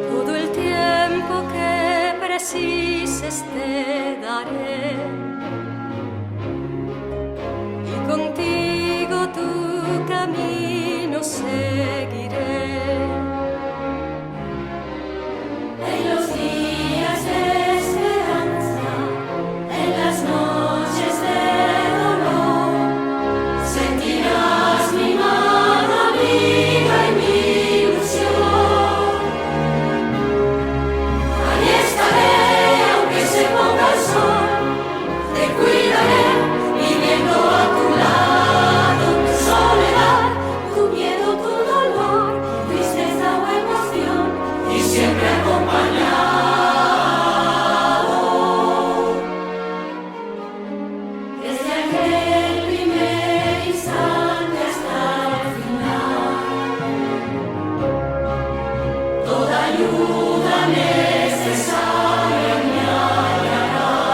Todo el tiempo que precises te daré, y contigo tu camino seguiré. En los días de esperanza, en las noches de dolor, sentirás mi mano amiga y mi ilusión. Ahí estaré, aunque se ponga el sol, te cuidaré, viviendo a tu lado. Tu soledad, tu miedo, tu dolor, tristeza o emoción, y siempre acompañado. Desde aquel primer instante hasta el final, toda ayuda necesaria me hallarás.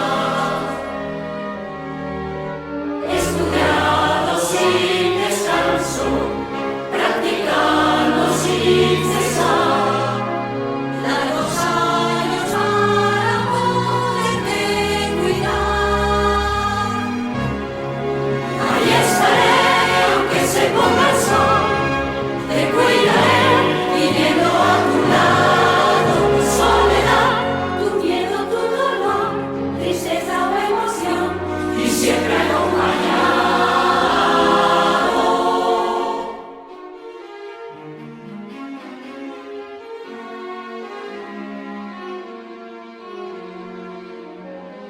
Estudiando sin descanso, practicando sin cesar, largos años para poderte cuidar. Ahí estaré, aunque se ponga el sol, te cuidaré, viviendo a tu lado. Tu soledad, tu miedo, tu dolor, tristeza o emoción, y siempre acompañado.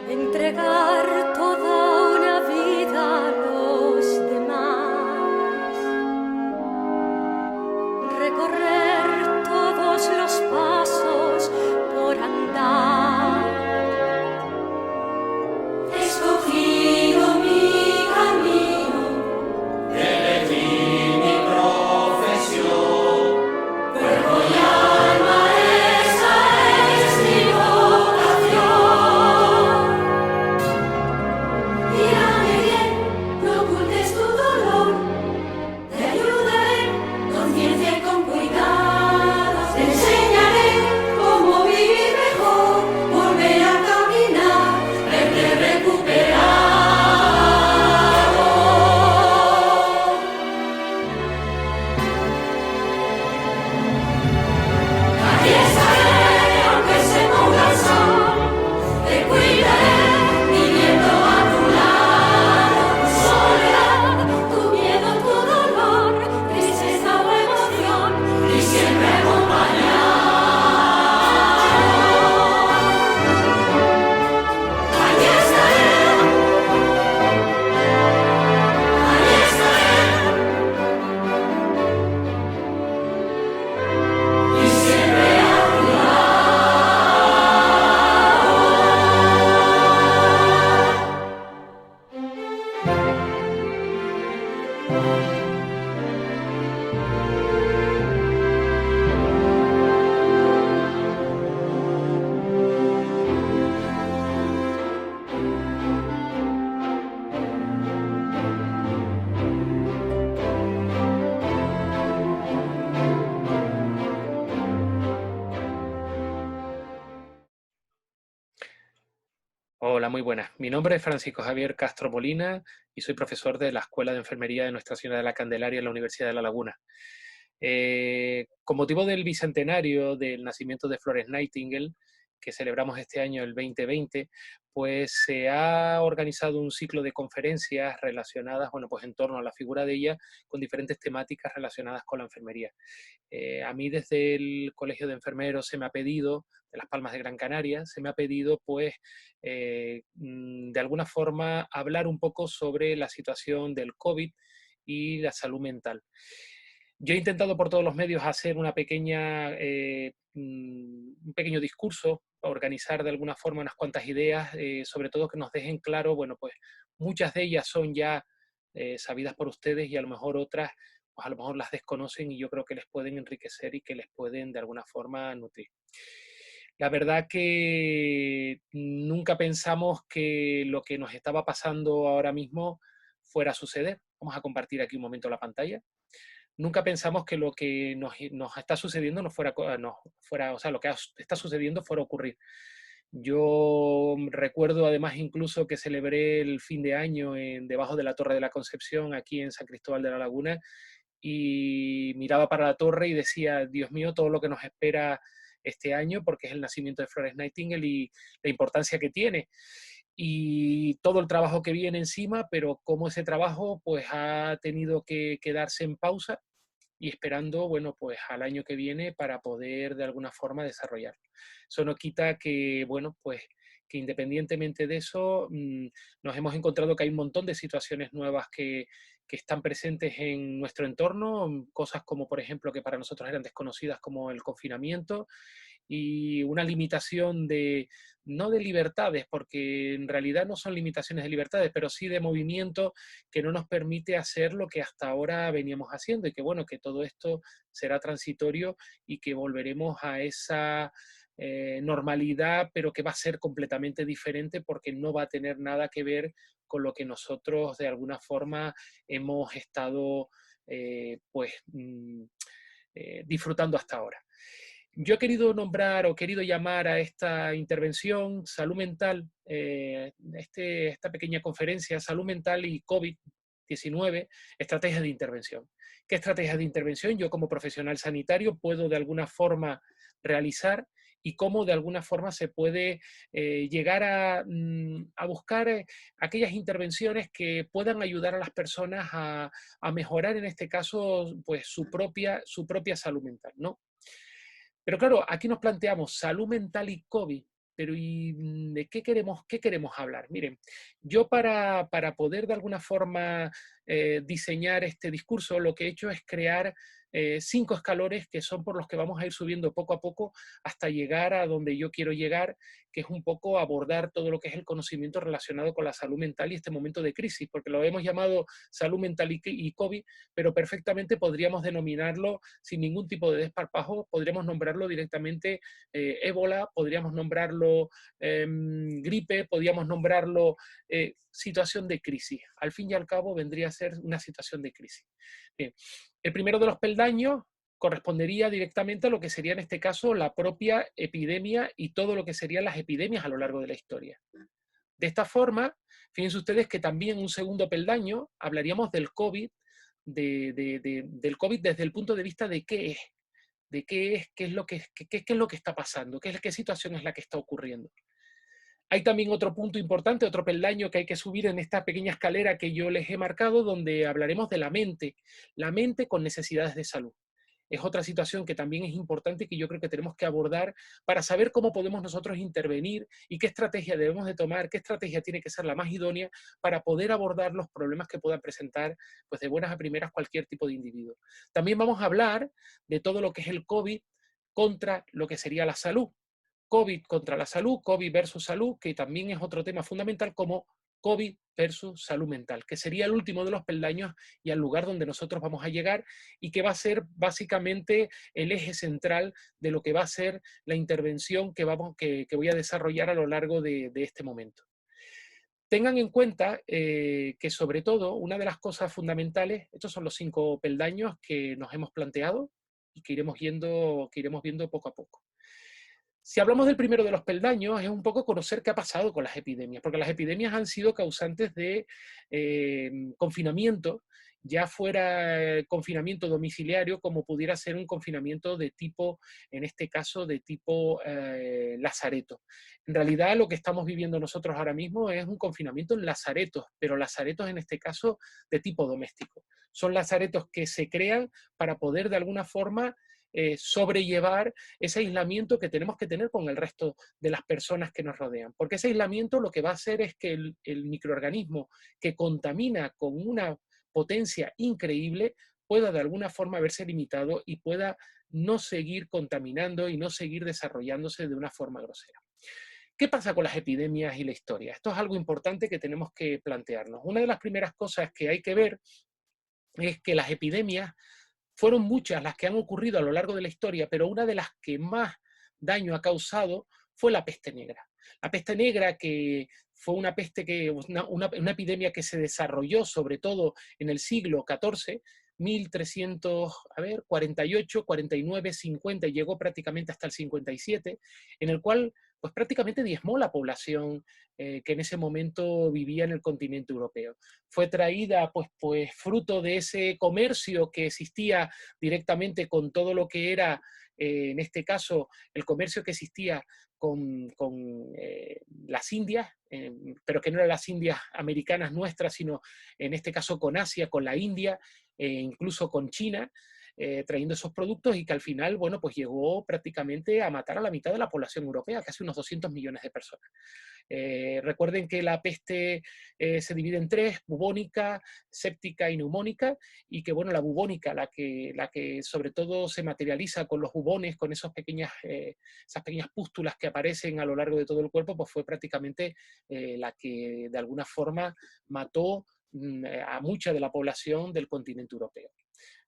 Entregar toda una vida a los demás, recorrer todos los pasos por andar. He escogido mi camino, elegí mi profesión, cuerpo y alma, esa es mi vocación. Mírame bien, no ocultes tu dolor, te ayudaré con ciencia y con cuidado. Te enseñaré cómo vivir mejor, volver a caminar, verte recuperado. Aquí estaré, aunque se ponga el sol, te cuidaré, viviendo a tu lado. Tu soledad, tu miedo, tu dolor, tristeza o emoción, y siempre acompañado. Aquí estaré, aquí estaré, y siempre a tu lado. Hola, muy buenas. Mi nombre es Francisco Javier Castro Molina y soy profesor de la Escuela de Enfermería de Nuestra Señora de la Candelaria en la Universidad de La Laguna. Con motivo del bicentenario del nacimiento de Florence Nightingale, que celebramos este año, el 2020, pues se ha organizado un ciclo de conferencias relacionadas, bueno, pues en torno a la figura de ella, con diferentes temáticas relacionadas con la enfermería. A mí desde el Colegio de Enfermeros se me ha pedido, de Las Palmas de Gran Canaria, se me ha pedido pues de alguna forma hablar un poco sobre la situación del COVID y la salud mental. Yo he intentado por todos los medios hacer una pequeña, un pequeño discurso, organizar de alguna forma unas cuantas ideas, sobre todo que nos dejen claro, bueno, pues muchas de ellas son ya sabidas por ustedes y a lo mejor otras, pues a lo mejor las desconocen y yo creo que les pueden enriquecer y que les pueden de alguna forma nutrir. La verdad que nunca pensamos que lo que nos estaba pasando ahora mismo fuera a suceder. Vamos a compartir aquí un momento la pantalla. Nunca pensamos que lo que nos está sucediendo o sea, lo que está sucediendo fuera a ocurrir. Yo recuerdo además incluso que celebré el fin de año debajo de la Torre de la Concepción, aquí en San Cristóbal de la Laguna, y miraba para la torre y decía, Dios mío, todo lo que nos espera este año, porque es el nacimiento de Florence Nightingale y la importancia que tiene. Y todo el trabajo que viene encima, pero cómo ese trabajo pues ha tenido que quedarse en pausa y esperando, bueno, pues al año que viene para poder de alguna forma desarrollarlo. Eso no quita que, bueno, pues que independientemente de eso, nos hemos encontrado que hay un montón de situaciones nuevas que están presentes en nuestro entorno, cosas como, por ejemplo, que para nosotros eran desconocidas como el confinamiento y una limitación no de libertades, porque en realidad no son limitaciones de libertades, pero sí de movimiento que no nos permite hacer lo que hasta ahora veníamos haciendo y que bueno, que todo esto será transitorio y que volveremos a esa normalidad, pero que va a ser completamente diferente porque no va a tener nada que ver con lo que nosotros de alguna forma hemos estado disfrutando hasta ahora. Yo he querido nombrar o querido llamar a esta intervención salud mental, esta pequeña conferencia, salud mental y COVID-19, estrategias de intervención. ¿Qué estrategias de intervención yo como profesional sanitario puedo de alguna forma realizar y cómo de alguna forma se puede llegar a buscar aquellas intervenciones que puedan ayudar a las personas a mejorar en este caso pues su propia salud mental, ¿no? Pero claro, aquí nos planteamos salud mental y COVID, pero ¿y de qué queremos hablar? Miren, yo para poder de alguna forma diseñar este discurso, lo que he hecho es crear 5 escalones que son por los que vamos a ir subiendo poco a poco hasta llegar a donde yo quiero llegar, que es un poco abordar todo lo que es el conocimiento relacionado con la salud mental y este momento de crisis, porque lo hemos llamado salud mental y COVID, pero perfectamente podríamos denominarlo sin ningún tipo de desparpajo, podríamos nombrarlo directamente ébola, podríamos nombrarlo gripe, podríamos nombrarlo situación de crisis. Al fin y al cabo vendría a ser una situación de crisis. Bien. El primero de los peldaños correspondería directamente a lo que sería en este caso la propia epidemia y todo lo que serían las epidemias a lo largo de la historia. De esta forma, fíjense ustedes que también en un segundo peldaño hablaríamos del COVID, del COVID desde el punto de vista de qué es, qué es lo que está pasando, qué situación es la que está ocurriendo. Hay también otro punto importante, otro peldaño que hay que subir en esta pequeña escalera que yo les he marcado, donde hablaremos de la mente con necesidades de salud. Es otra situación que también es importante y que yo creo que tenemos que abordar para saber cómo podemos nosotros intervenir y qué estrategia debemos de tomar, qué estrategia tiene que ser la más idónea para poder abordar los problemas que puedan presentar pues de buenas a primeras cualquier tipo de individuo. También vamos a hablar de todo lo que es el COVID contra lo que sería la salud. COVID contra la salud, COVID versus salud, que también es otro tema fundamental como COVID versus salud mental, que sería el último de los peldaños y al lugar donde nosotros vamos a llegar y que va a ser básicamente el eje central de lo que va a ser la intervención que voy a desarrollar a lo largo de este momento. Tengan en cuenta que sobre todo una de las cosas fundamentales, estos son los 5 peldaños que nos hemos planteado y que iremos viendo poco a poco. Si hablamos del primero de los peldaños, es un poco conocer qué ha pasado con las epidemias, porque las epidemias han sido causantes de confinamiento, ya fuera confinamiento domiciliario, como pudiera ser un confinamiento de tipo, en este caso, de tipo lazareto. En realidad, lo que estamos viviendo nosotros ahora mismo es un confinamiento en lazaretos, pero lazaretos en este caso de tipo doméstico. Son lazaretos que se crean para poder de alguna forma sobrellevar ese aislamiento que tenemos que tener con el resto de las personas que nos rodean. Porque ese aislamiento lo que va a hacer es que el microorganismo que contamina con una potencia increíble pueda de alguna forma verse limitado y pueda no seguir contaminando y no seguir desarrollándose de una forma grosera. ¿Qué pasa con las epidemias y la historia? Esto es algo importante que tenemos que plantearnos. Una de las primeras cosas que hay que ver es que las epidemias fueron muchas las que han ocurrido a lo largo de la historia, pero una de las que más daño ha causado fue la peste negra. La peste negra, que fue una peste una epidemia que se desarrolló sobre todo en el siglo XIV, 1348, 49, 50, y llegó prácticamente hasta el 57, en el cual pues prácticamente diezmó la población que en ese momento vivía en el continente europeo. Fue traída pues fruto de ese comercio que existía directamente con todo lo que era, en este caso, el comercio que existía con las Indias, pero que no eran las Indias americanas nuestras, sino en este caso con Asia, con la India, incluso con China, trayendo esos productos, y que al final, bueno, pues llegó prácticamente a matar a la mitad de la población europea, casi unos 200 millones de personas. Recuerden que la peste se divide en tres: bubónica, séptica y neumónica, y que bueno, la bubónica, la que sobre todo se materializa con los bubones, con esas pequeñas pústulas que aparecen a lo largo de todo el cuerpo, pues fue prácticamente la que de alguna forma mató a mucha de la población del continente europeo.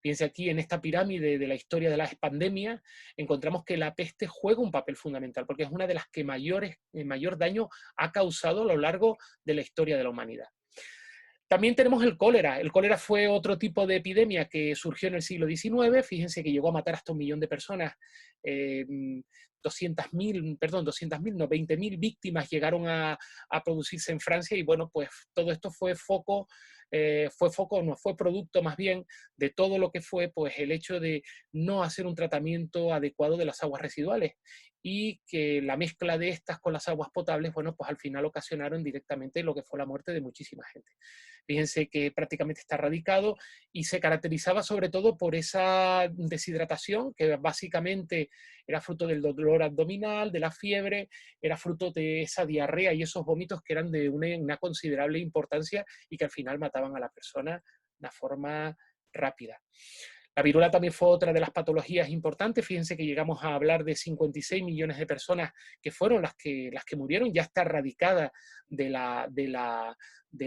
Fíjense aquí en esta pirámide de la historia de las pandemias, encontramos que la peste juega un papel fundamental, porque es una de las que mayor daño ha causado a lo largo de la historia de la humanidad. También tenemos el cólera. El cólera fue otro tipo de epidemia que surgió en el siglo XIX. Fíjense que llegó a matar hasta 1 millón de personas. 200.000, no, 20.000 víctimas llegaron a producirse en Francia, y bueno, pues todo esto fue producto más bien de todo lo que fue pues el hecho de no hacer un tratamiento adecuado de las aguas residuales, y que la mezcla de estas con las aguas potables, bueno, pues al final ocasionaron directamente lo que fue la muerte de muchísima gente. Fíjense que prácticamente está erradicado, y se caracterizaba sobre todo por esa deshidratación, que básicamente era fruto del dolor abdominal, de la fiebre, era fruto de esa diarrea y esos vómitos que eran de una considerable importancia, y que al final mataban a la persona de una forma rápida. La viruela también fue otra de las patologías importantes. Fíjense que llegamos a hablar de 56 millones de personas que fueron las que murieron. Ya está erradicada de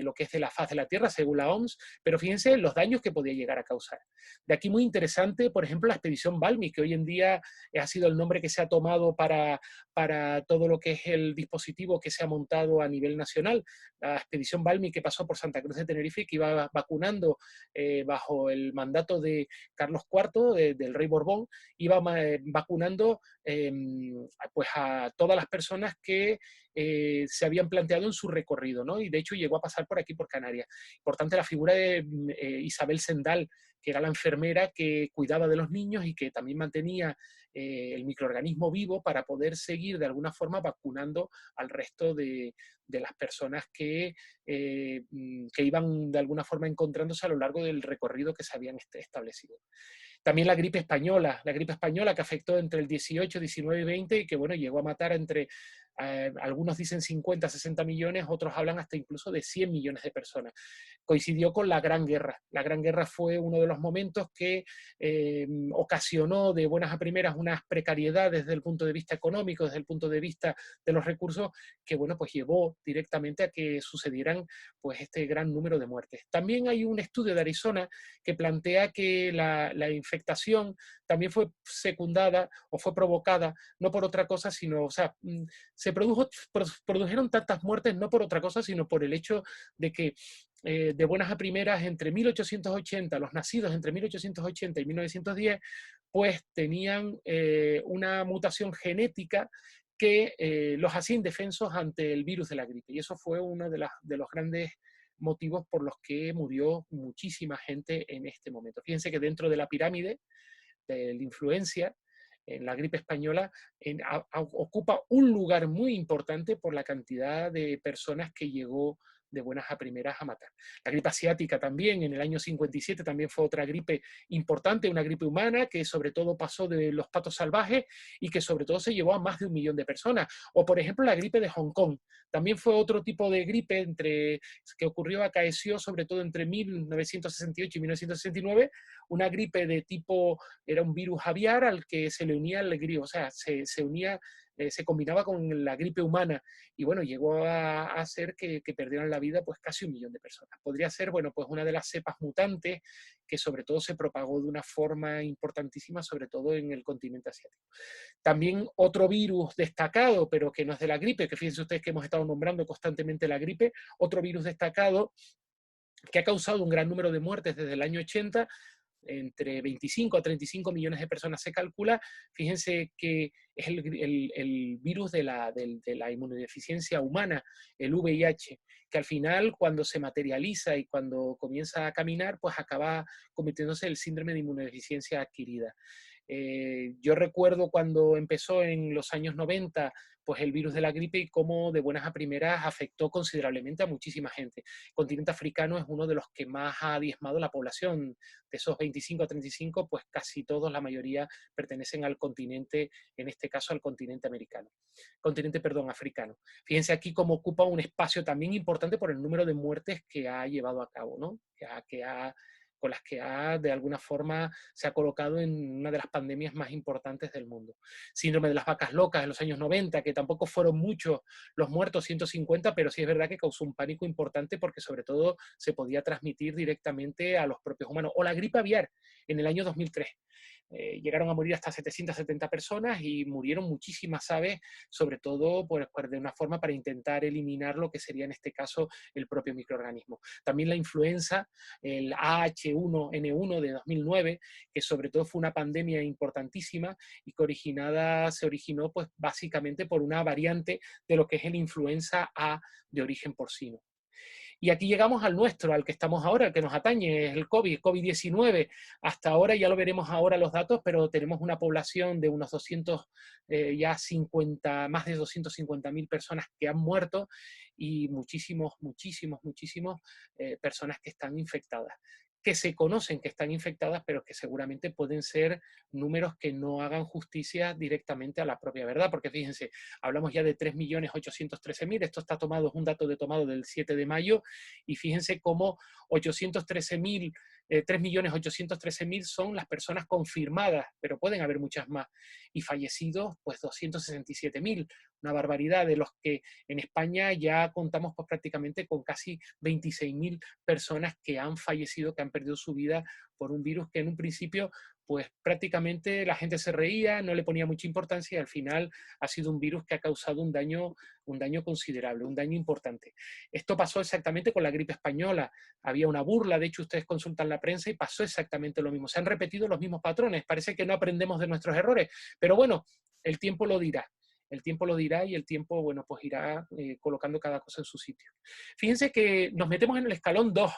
lo que es de la faz de la Tierra, según la OMS, pero fíjense los daños que podía llegar a causar. De aquí muy interesante, por ejemplo, la expedición Balmy, que hoy en día ha sido el nombre que se ha tomado para todo lo que es el dispositivo que se ha montado a nivel nacional. La expedición Balmy, que pasó por Santa Cruz de Tenerife, que iba vacunando bajo el mandato de Carlos IV, del rey Borbón, iba vacunando pues a todas las personas que se habían planteado en su recorrido, ¿no? Y de hecho llegó a pasar por aquí, por Canarias. Importante la figura de Isabel Sendal, que era la enfermera que cuidaba de los niños y que también mantenía el microorganismo vivo para poder seguir de alguna forma vacunando al resto de las personas que iban de alguna forma encontrándose a lo largo del recorrido que se habían establecido. También la gripe española que afectó entre el 18, 19 y 20, y que bueno, llegó a matar entre, algunos dicen 50, 60 millones, otros hablan hasta incluso de 100 millones de personas. Coincidió con la Gran Guerra. La Gran Guerra fue uno de los momentos que ocasionó de buenas a primeras unas precariedades desde el punto de vista económico, desde el punto de vista de los recursos, que bueno, pues llevó directamente a que sucedieran pues este gran número de muertes. También hay un estudio de Arizona que plantea que la infectación también fue secundada o fue provocada no por otra cosa, sino, o sea, se produjeron tantas muertes no por otra cosa, sino por el hecho de que de buenas a primeras, entre 1880, los nacidos entre 1880 y 1910, pues tenían una mutación genética que los hacía indefensos ante el virus de la gripe. Y eso fue uno de los grandes motivos por los que murió muchísima gente en este momento. Fíjense que dentro de la pirámide de la influencia, en la gripe española, ocupa un lugar muy importante por la cantidad de personas que llegó de buenas a primeras a matar. La gripe asiática también, en el año 57, también fue otra gripe importante, una gripe humana que sobre todo pasó de los patos salvajes y que sobre todo se llevó a más de 1 millón de personas. O por ejemplo la gripe de Hong Kong, también fue otro tipo de gripe que acaeció sobre todo entre 1968 y 1969, una gripe de tipo, era un virus aviar al que se le unía el grillo, o sea, se unía se combinaba con la gripe humana y bueno, llegó a hacer que perdieran la vida pues casi 1 millón de personas. Podría ser, bueno, pues una de las cepas mutantes que sobre todo se propagó de una forma importantísima, sobre todo en el continente asiático. También otro virus destacado, pero que no es de la gripe, que fíjense ustedes que hemos estado nombrando constantemente la gripe, otro virus destacado que ha causado un gran número de muertes desde el año 80, entre 25 a 35 millones de personas se calcula. Fíjense que es el virus de la inmunodeficiencia humana, el VIH, que al final cuando se materializa y cuando comienza a caminar, pues acaba cometiéndose el síndrome de inmunodeficiencia adquirida. Yo recuerdo cuando empezó en los años 90 pues el virus de la gripe y cómo de buenas a primeras afectó considerablemente a muchísima gente. El continente africano es uno de los que más ha diezmado la población. De esos 25 a 35, pues casi todos, la mayoría, pertenecen al continente, en este caso al continente americano. Continente, perdón, africano. Fíjense aquí cómo ocupa un espacio también importante por el número de muertes que ha llevado a cabo, ¿no? Con las que de alguna forma se ha colocado en una de las pandemias más importantes del mundo. Síndrome de las vacas locas en los años 90, que tampoco fueron muchos los muertos, 150, pero sí es verdad que causó un pánico importante porque sobre todo se podía transmitir directamente a los propios humanos. O la gripe aviar en el año 2003. Llegaron a morir hasta 770 personas y murieron muchísimas aves, sobre todo pues, de una forma para intentar eliminar lo que sería en este caso el propio microorganismo. También la influenza, el AH1N1 de 2009, que sobre todo fue una pandemia importantísima y que se originó pues, básicamente por una variante de lo que es el influenza A de origen porcino. Y aquí llegamos al nuestro, al que estamos ahora, al que nos atañe, es el COVID-19. Hasta ahora, ya lo veremos ahora los datos, pero tenemos una población de unos 250, más de 250.000 personas que han muerto y muchísimos personas que están infectadas, que se conocen que están infectadas, pero que seguramente pueden ser números que no hagan justicia directamente a la propia verdad, porque fíjense, hablamos ya de 3.813.000, esto está tomado, es un dato tomado del 7 de mayo, y fíjense cómo 3.813.000 son las personas confirmadas, pero pueden haber muchas más, y fallecidos, pues 267.000, una barbaridad, de los que en España ya contamos pues, prácticamente con casi 26.000 personas que han fallecido, que han perdido su vida por un virus que en un principio pues prácticamente la gente se reía, no le ponía mucha importancia y al final ha sido un virus que ha causado un daño considerable, un daño importante. Esto pasó exactamente con la gripe española, había una burla, de hecho ustedes consultan la prensa y pasó exactamente lo mismo, se han repetido los mismos patrones, parece que no aprendemos de nuestros errores, pero bueno, el tiempo lo dirá. El tiempo lo dirá y el tiempo, bueno, pues irá colocando cada cosa en su sitio. Fíjense que nos metemos en el escalón 2,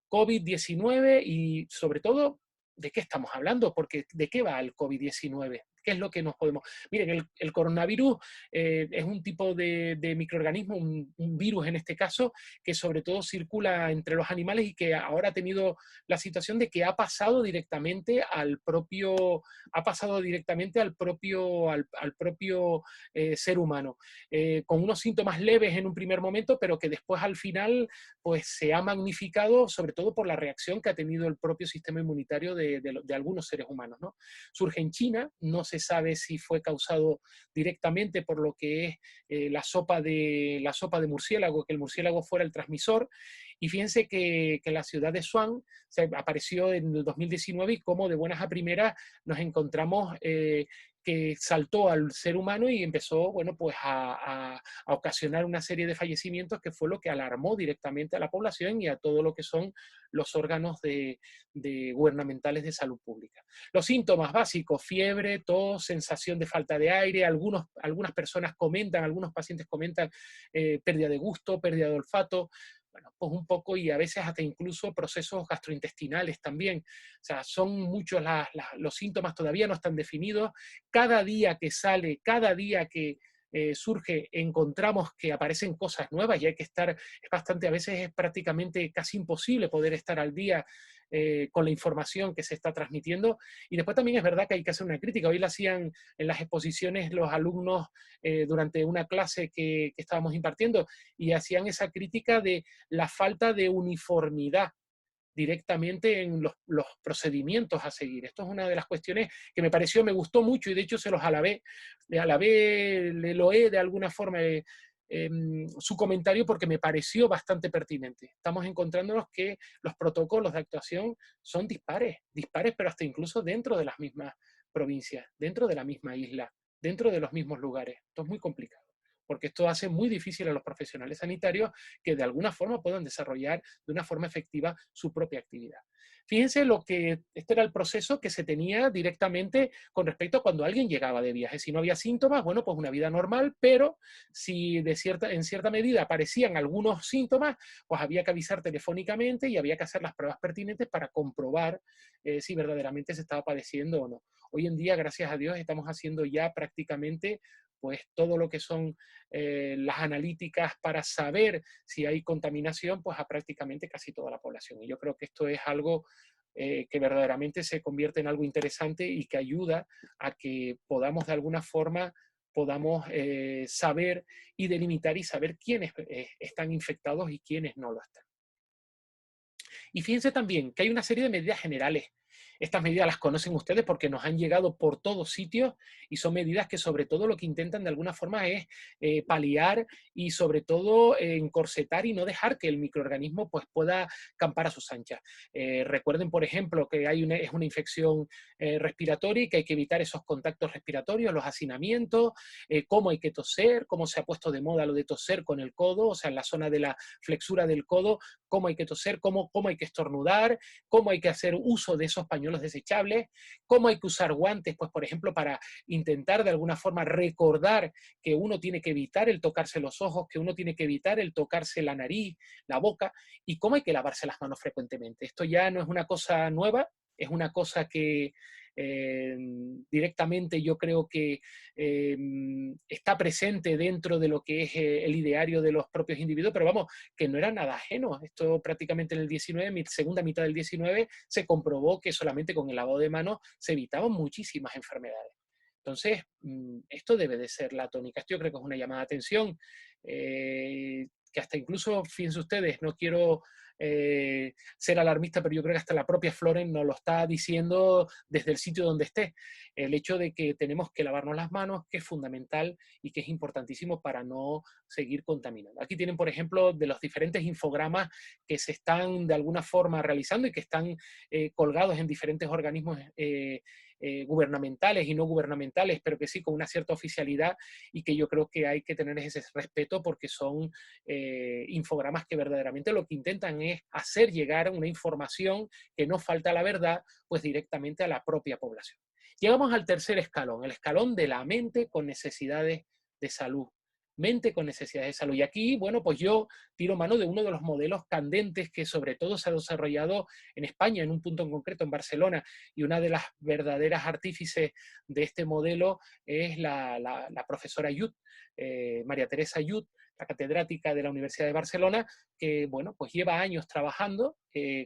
COVID-19 y sobre todo, ¿de qué estamos hablando? Porque ¿de qué va el COVID-19? ¿Qué es lo que nos podemos...? Miren, el coronavirus es un tipo de microorganismo, un virus en este caso, que sobre todo circula entre los animales y que ahora ha tenido la situación de que ha pasado directamente al propio ser humano, con unos síntomas leves en un primer momento, pero que después al final pues se ha magnificado, sobre todo por la reacción que ha tenido el propio sistema inmunitario de algunos seres humanos, ¿no? Surge en China, no se sabe si fue causado directamente por lo que es la sopa de murciélago, que el murciélago fuera el transmisor, y fíjense que la ciudad de Wuhan apareció en el 2019 y como de buenas a primeras nos encontramos que saltó al ser humano y empezó, bueno, pues a ocasionar una serie de fallecimientos que fue lo que alarmó directamente a la población y a todo lo que son los órganos gubernamentales de salud pública. Los síntomas básicos: fiebre, tos, sensación de falta de aire, algunas personas comentan, algunos pacientes comentan pérdida de gusto, pérdida de olfato, bueno, pues un poco, y a veces hasta incluso procesos gastrointestinales también. O sea, son muchos los síntomas, todavía no están definidos. Cada día que sale, cada día que surge, encontramos que aparecen cosas nuevas y hay que estar, es bastante, a veces es prácticamente casi imposible poder estar al día con la información que se está transmitiendo. Y después también es verdad que hay que hacer una crítica. Hoy la hacían en las exposiciones los alumnos durante una clase que estábamos impartiendo y hacían esa crítica de la falta de uniformidad directamente en los procedimientos a seguir. Esto es una de las cuestiones que me gustó mucho y de hecho se los alabé, le loé de alguna forma su comentario porque me pareció bastante pertinente. Estamos encontrándonos que los protocolos de actuación son dispares, pero hasta incluso dentro de las mismas provincias, dentro de la misma isla, dentro de los mismos lugares. Esto es muy complicado, porque esto hace muy difícil a los profesionales sanitarios que de alguna forma puedan desarrollar de una forma efectiva su propia actividad. Fíjense este era el proceso que se tenía directamente con respecto a cuando alguien llegaba de viaje. Si no había síntomas, bueno, pues una vida normal, pero si en cierta medida aparecían algunos síntomas, pues había que avisar telefónicamente y había que hacer las pruebas pertinentes para comprobar si verdaderamente se estaba padeciendo o no. Hoy en día, gracias a Dios, estamos haciendo ya prácticamente pues todo lo que son las analíticas para saber si hay contaminación, pues a prácticamente casi toda la población. Y yo creo que esto es algo que verdaderamente se convierte en algo interesante y que ayuda a que podamos de alguna forma saber y delimitar y saber quiénes están infectados y quiénes no lo están. Y fíjense también que hay una serie de medidas generales. Estas medidas las conocen ustedes porque nos han llegado por todos sitios y son medidas que sobre todo lo que intentan de alguna forma es paliar y sobre todo encorsetar y no dejar que el microorganismo pues, pueda campar a sus anchas. Recuerden, por ejemplo, que es una infección respiratoria y que hay que evitar esos contactos respiratorios, los hacinamientos, cómo hay que toser, cómo se ha puesto de moda lo de toser con el codo, o sea, en la zona de la flexura del codo, cómo hay que toser, cómo hay que estornudar, cómo hay que hacer uso de esos pañuelos desechables, cómo hay que usar guantes, pues por ejemplo, para intentar de alguna forma recordar que uno tiene que evitar el tocarse los ojos, que uno tiene que evitar el tocarse la nariz, la boca, y cómo hay que lavarse las manos frecuentemente. Esto ya no es una cosa nueva, es una cosa que directamente yo creo que está presente dentro de lo que es el ideario de los propios individuos, pero vamos, que no era nada ajeno. Esto prácticamente en el 19, segunda mitad del 19, se comprobó que solamente con el lavado de manos se evitaban muchísimas enfermedades. Entonces, esto debe de ser la tónica. Esto yo creo que es una llamada de atención, que hasta incluso, fíjense ustedes, no quiero ser alarmista, pero yo creo que hasta la propia Floren nos lo está diciendo desde el sitio donde esté. El hecho de que tenemos que lavarnos las manos, que es fundamental y que es importantísimo para no seguir contaminando. Aquí tienen, por ejemplo, de los diferentes infogramas que se están de alguna forma realizando y que están colgados en diferentes organismos gubernamentales y no gubernamentales, pero que sí con una cierta oficialidad y que yo creo que hay que tener ese respeto porque son infogramas que verdaderamente lo que intentan es hacer llegar una información que no falta a la verdad, pues directamente a la propia población. Llegamos al tercer escalón, el escalón de la mente con necesidades de salud. Mente con necesidades de salud. Y aquí, bueno, pues yo tiro mano de uno de los modelos candentes que sobre todo se ha desarrollado en España, en un punto en concreto, en Barcelona, y una de las verdaderas artífices de este modelo es la profesora Yut, María Teresa Yut, la catedrática de la Universidad de Barcelona, que, bueno, pues lleva años trabajando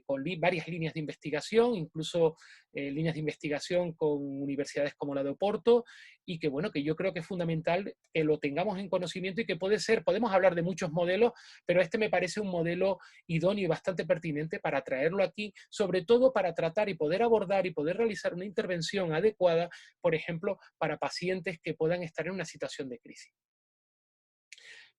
con varias líneas de investigación, incluso líneas de investigación con universidades como la de Oporto, y que, bueno, que yo creo que es fundamental que lo tengamos en conocimiento y que podemos hablar de muchos modelos, pero este me parece un modelo idóneo y bastante pertinente para traerlo aquí, sobre todo para tratar y poder abordar y poder realizar una intervención adecuada, por ejemplo, para pacientes que puedan estar en una situación de crisis.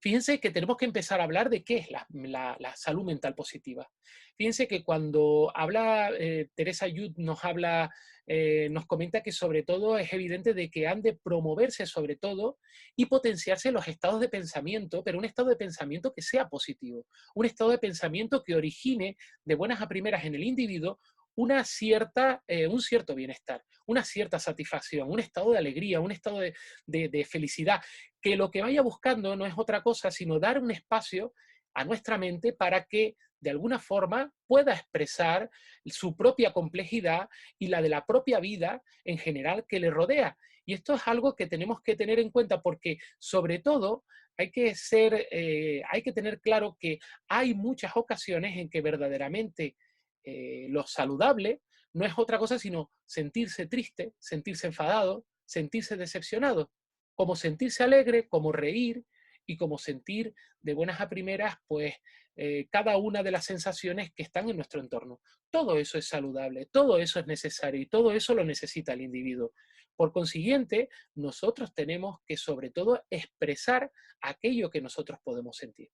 Fíjense que tenemos que empezar a hablar de qué es la salud mental positiva. Fíjense que cuando habla Teresa Yud nos comenta que sobre todo es evidente de que han de promoverse sobre todo y potenciarse los estados de pensamiento, pero un estado de pensamiento que sea positivo, un estado de pensamiento que origine de buenas a primeras en el individuo un cierto bienestar, una cierta satisfacción, un estado de alegría, un estado de felicidad, que lo que vaya buscando no es otra cosa sino dar un espacio a nuestra mente para que de alguna forma pueda expresar su propia complejidad y la de la propia vida en general que le rodea. Y esto es algo que tenemos que tener en cuenta porque sobre todo hay que tener claro que hay muchas ocasiones en que verdaderamente lo saludable no es otra cosa sino sentirse triste, sentirse enfadado, sentirse decepcionado, como sentirse alegre, como reír y como sentir de buenas a primeras, pues cada una de las sensaciones que están en nuestro entorno. Todo eso es saludable, todo eso es necesario y todo eso lo necesita el individuo. Por consiguiente, nosotros tenemos que sobre todo expresar aquello que nosotros podemos sentir.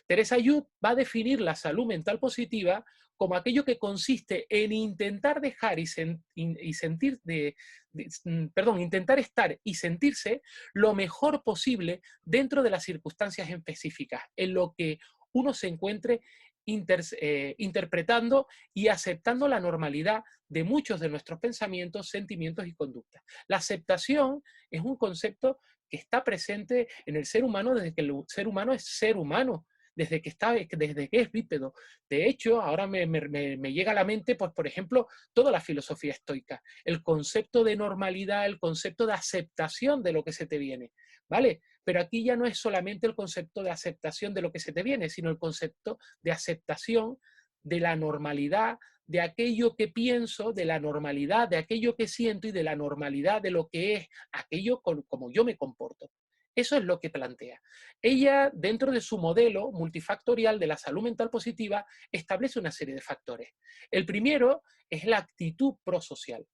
Teresa Yud va a definir la salud mental positiva como aquello que consiste en intentar dejar y sentir intentar estar y sentirse lo mejor posible dentro de las circunstancias específicas, en lo que uno se encuentre interpretando y aceptando la normalidad de muchos de nuestros pensamientos, sentimientos y conductas. La aceptación es un concepto que está presente en el ser humano desde que el ser humano es ser humano, desde que es bípedo. De hecho, ahora me llega a la mente, pues, por ejemplo, toda la filosofía estoica, el concepto de normalidad, el concepto de aceptación de lo que se te viene, ¿vale? Pero aquí ya no es solamente el concepto de aceptación de lo que se te viene, sino el concepto de aceptación de la normalidad, de aquello que pienso, de la normalidad, de aquello que siento y de la normalidad de lo que es aquello como yo me comporto. Eso es lo que plantea. Ella, dentro de su modelo multifactorial de la salud mental positiva, establece una serie de factores. El primero es la actitud prosocial.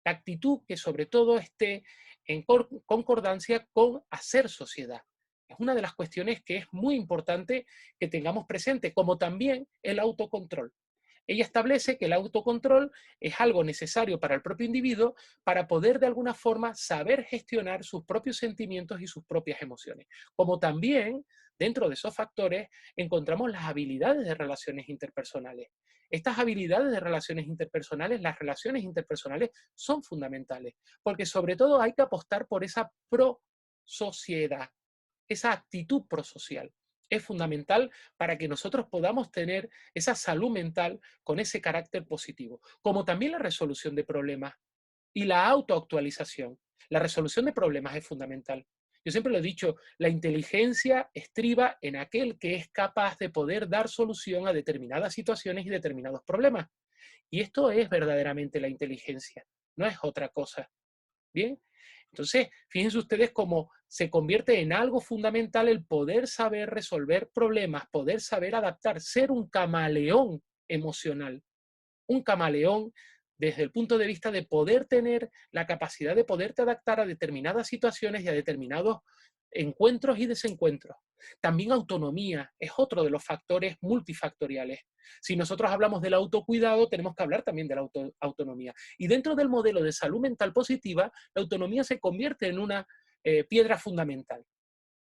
La actitud que sobre todo esté en concordancia con hacer sociedad. Es una de las cuestiones que es muy importante que tengamos presente, como también el autocontrol. Ella establece que el autocontrol es algo necesario para el propio individuo para poder de alguna forma saber gestionar sus propios sentimientos y sus propias emociones. Como también dentro de esos factores encontramos las habilidades de relaciones interpersonales. Estas habilidades de relaciones interpersonales, las relaciones interpersonales son fundamentales, porque sobre todo hay que apostar por esa prosociedad, esa actitud prosocial. Es fundamental para que nosotros podamos tener esa salud mental con ese carácter positivo, como también la resolución de problemas y la autoactualización. La resolución de problemas es fundamental. Yo siempre lo he dicho, la inteligencia estriba en aquel que es capaz de poder dar solución a determinadas situaciones y determinados problemas. Y esto es verdaderamente la inteligencia, no es otra cosa. ¿Bien? Entonces, fíjense ustedes cómo se convierte en algo fundamental el poder saber resolver problemas, poder saber adaptar, ser un camaleón emocional, un camaleón desde el punto de vista de poder tener la capacidad de poderte adaptar a determinadas situaciones y a determinados encuentros y desencuentros. También autonomía es otro de los factores multifactoriales. Si nosotros hablamos del autocuidado, tenemos que hablar también de la autonomía. Y dentro del modelo de salud mental positiva, la autonomía se convierte en una piedra fundamental.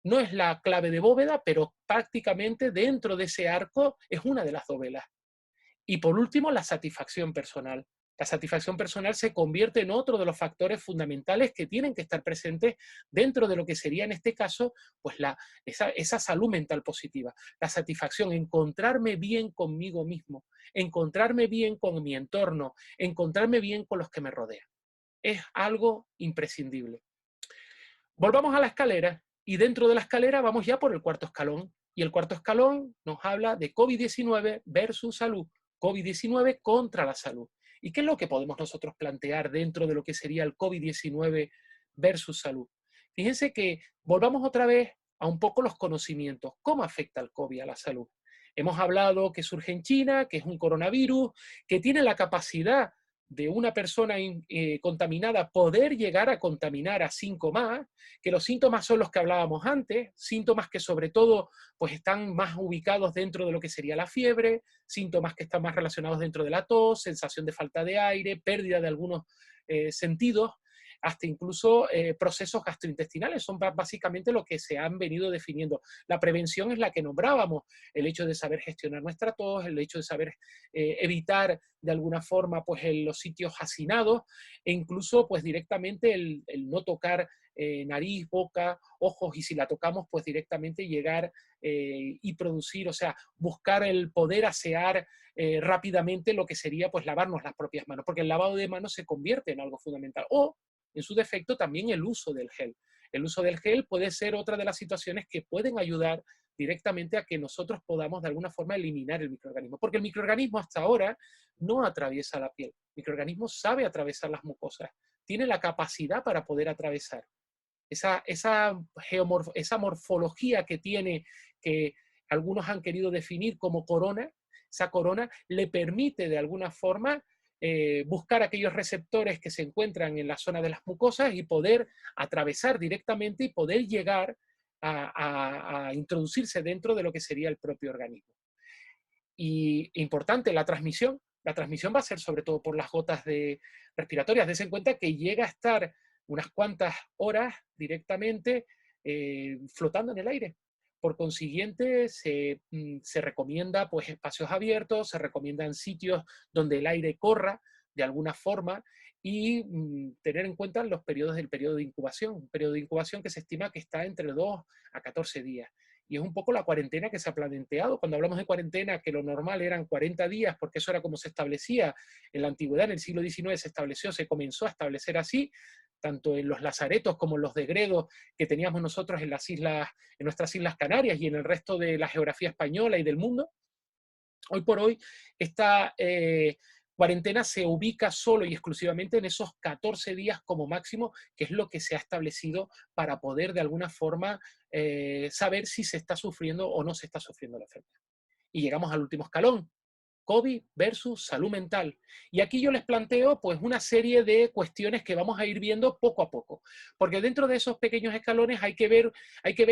No es la clave de bóveda, pero prácticamente dentro de ese arco es una de las dovelas. Y por último, la satisfacción personal. La satisfacción personal se convierte en otro de los factores fundamentales que tienen que estar presentes dentro de lo que sería en este caso pues esa salud mental positiva. La satisfacción, encontrarme bien conmigo mismo, encontrarme bien con mi entorno, encontrarme bien con los que me rodean. Es algo imprescindible. Volvamos a la escalera y dentro de la escalera vamos ya por el cuarto escalón. Y el cuarto escalón nos habla de COVID-19 versus salud. COVID-19 contra la salud. ¿Y qué es lo que podemos nosotros plantear dentro de lo que sería el COVID-19 versus salud? Fíjense que volvamos otra vez a un poco los conocimientos. ¿Cómo afecta el COVID a la salud? Hemos hablado que surge en China, que es un coronavirus, que tiene la capacidad de una persona contaminada poder llegar a contaminar a 5 más, que los síntomas son los que hablábamos antes, síntomas que sobre todo pues están más ubicados dentro de lo que sería la fiebre, síntomas que están más relacionados dentro de la tos, sensación de falta de aire, pérdida de algunos sentidos, hasta incluso procesos gastrointestinales, son básicamente lo que se han venido definiendo. La prevención es la que nombrábamos, el hecho de saber gestionar nuestra tos, el hecho de saber evitar de alguna forma pues los sitios hacinados e incluso pues directamente el no tocar nariz, boca, ojos, y si la tocamos pues directamente llegar y producir, o sea, buscar el poder asear rápidamente lo que sería pues lavarnos las propias manos, porque el lavado de manos se convierte en algo fundamental. O en su defecto también el uso del gel. El uso del gel puede ser otra de las situaciones que pueden ayudar directamente a que nosotros podamos de alguna forma eliminar el microorganismo, porque el microorganismo hasta ahora no atraviesa la piel. El microorganismo sabe atravesar las mucosas, tiene la capacidad para poder atravesar. esa morfología que tiene, que algunos han querido definir como corona, esa corona le permite de alguna forma buscar aquellos receptores que se encuentran en la zona de las mucosas y poder atravesar directamente y poder llegar a introducirse dentro de lo que sería el propio organismo. Y importante, la transmisión. La transmisión va a ser sobre todo por las gotas respiratorias. Dense en cuenta que llega a estar unas cuantas horas directamente flotando en el aire. Por consiguiente, se recomienda pues, espacios abiertos, se recomiendan sitios donde el aire corra de alguna forma y tener en cuenta los periodos del periodo de incubación. Un periodo de incubación que se estima que está entre 2 a 14 días. Y es un poco la cuarentena que se ha planteado. Cuando hablamos de cuarentena, que lo normal eran 40 días, porque eso era como se establecía en la antigüedad, en el siglo XIX se estableció, se comenzó a establecer así, tanto en los lazaretos como en los degredos que teníamos nosotros en las islas, en nuestras Islas Canarias y en el resto de la geografía española y del mundo. Hoy por hoy, esta cuarentena se ubica solo y exclusivamente en esos 14 días como máximo, que es lo que se ha establecido para poder de alguna forma saber si se está sufriendo o no se está sufriendo la enfermedad. Y llegamos al último escalón, COVID versus salud mental. Y aquí yo les planteo pues una serie de cuestiones que vamos a ir viendo poco a poco, porque dentro de esos pequeños escalones hay que ver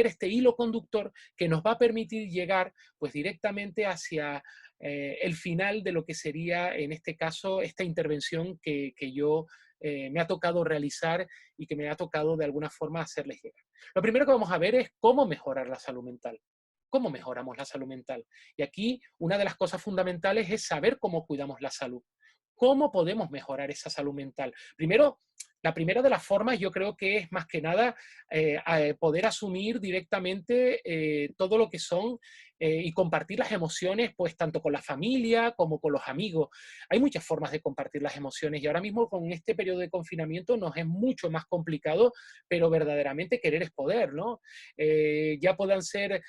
este hilo conductor que nos va a permitir llegar pues directamente hacia el final de lo que sería en este caso esta intervención que yo me ha tocado realizar y que me ha tocado de alguna forma hacerles llegar. Lo primero que vamos a ver es cómo mejorar la salud mental. ¿Cómo mejoramos la salud mental? Y aquí una de las cosas fundamentales es saber cómo cuidamos la salud. ¿Cómo podemos mejorar esa salud mental? Primero, la primera de las formas yo creo que es más que nada poder asumir directamente todo lo que son y compartir las emociones, pues tanto con la familia como con los amigos. Hay muchas formas de compartir las emociones y ahora mismo con este periodo de confinamiento nos es mucho más complicado, pero verdaderamente querer es poder, ¿no? Ya puedan ser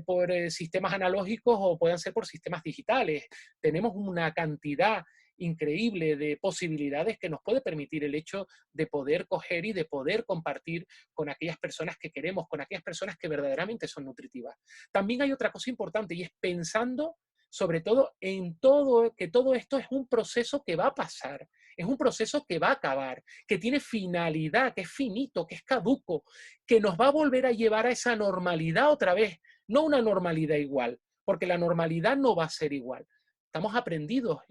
por sistemas analógicos o puedan ser por sistemas digitales. Tenemos una cantidad increíble de posibilidades que nos puede permitir el hecho de poder coger y de poder compartir con aquellas personas que queremos, con aquellas personas que verdaderamente son nutritivas. También hay otra cosa importante y es pensando sobre todo en que todo esto es un proceso que va a pasar, es un proceso que va a acabar, que tiene finalidad, que es finito, que es caduco, que nos va a volver a llevar a esa normalidad otra vez, no una normalidad igual, porque la normalidad no va a ser igual. Hemos aprendido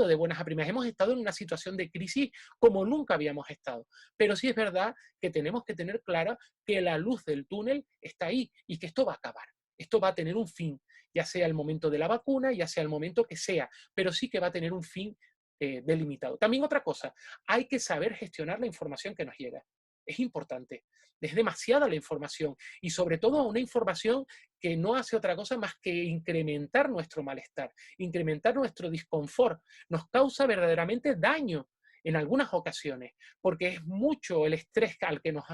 de buenas a primeras, hemos estado en una situación de crisis como nunca habíamos estado, pero sí es verdad que tenemos que tener clara que la luz del túnel está ahí y que esto va a acabar, esto va a tener un fin, ya sea el momento de la vacuna, ya sea el momento que sea, pero sí que va a tener un fin delimitado. También otra cosa, hay que saber gestionar la información que nos llega. Es importante, es demasiada la información y sobre todo una información que no hace otra cosa más que incrementar nuestro malestar, incrementar nuestro disconfort, nos causa verdaderamente daño en algunas ocasiones, porque es mucho el estrés al que nos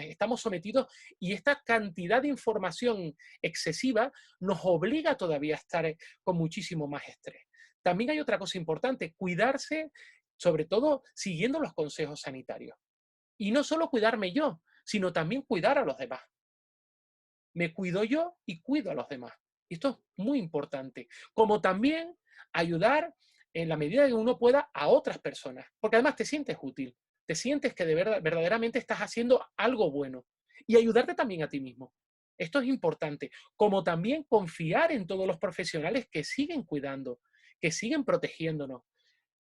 estamos sometidos y esta cantidad de información excesiva nos obliga todavía a estar con muchísimo más estrés. También hay otra cosa importante, cuidarse, sobre todo siguiendo los consejos sanitarios. Y no solo cuidarme yo, sino también cuidar a los demás. Me cuido yo y cuido a los demás. Y esto es muy importante. Como también ayudar en la medida que uno pueda a otras personas. Porque además te sientes útil. Te sientes que de verdad, verdaderamente estás haciendo algo bueno. Y ayudarte también a ti mismo. Esto es importante. Como también confiar en todos los profesionales que siguen cuidando, que siguen protegiéndonos.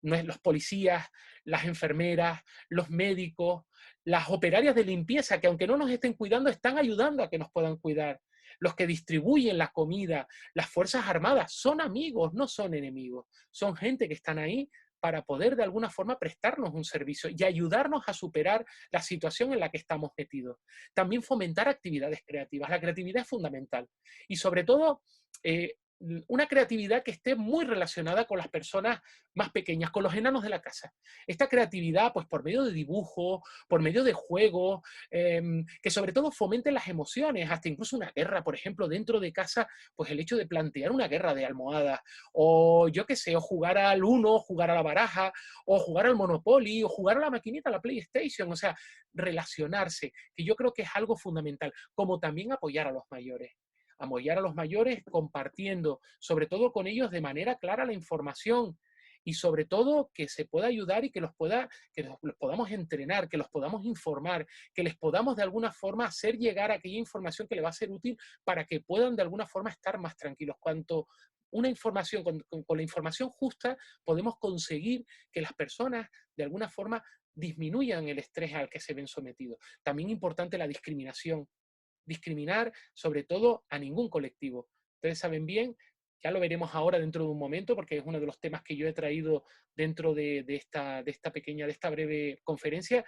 Los policías, las enfermeras, los médicos, las operarias de limpieza, que aunque no nos estén cuidando, están ayudando a que nos puedan cuidar. Los que distribuyen la comida, las Fuerzas Armadas, son amigos, no son enemigos. Son gente que están ahí para poder de alguna forma prestarnos un servicio y ayudarnos a superar la situación en la que estamos metidos. También fomentar actividades creativas. La creatividad es fundamental. Y sobre todo, una creatividad que esté muy relacionada con las personas más pequeñas, con los enanos de la casa. Esta creatividad, pues por medio de dibujo, por medio de juegos, que sobre todo fomenten las emociones, hasta incluso una guerra, por ejemplo, dentro de casa, pues el hecho de plantear una guerra de almohadas, o yo qué sé, o jugar al Uno, jugar a la baraja, o jugar al Monopoly, o jugar a la maquinita, a la PlayStation, o sea, relacionarse, que yo creo que es algo fundamental, como también apoyar a los mayores compartiendo, sobre todo con ellos de manera clara la información y sobre todo que se pueda ayudar y que los podamos entrenar, que los podamos informar, que les podamos de alguna forma hacer llegar aquella información que les va a ser útil para que puedan de alguna forma estar más tranquilos. Cuanto una información, con la información justa, podemos conseguir que las personas de alguna forma disminuyan el estrés al que se ven sometidos. También importante la discriminación, discriminar sobre todo a ningún colectivo. Ustedes saben bien, ya lo veremos ahora dentro de un momento, porque es uno de los temas que yo he traído dentro de esta breve conferencia,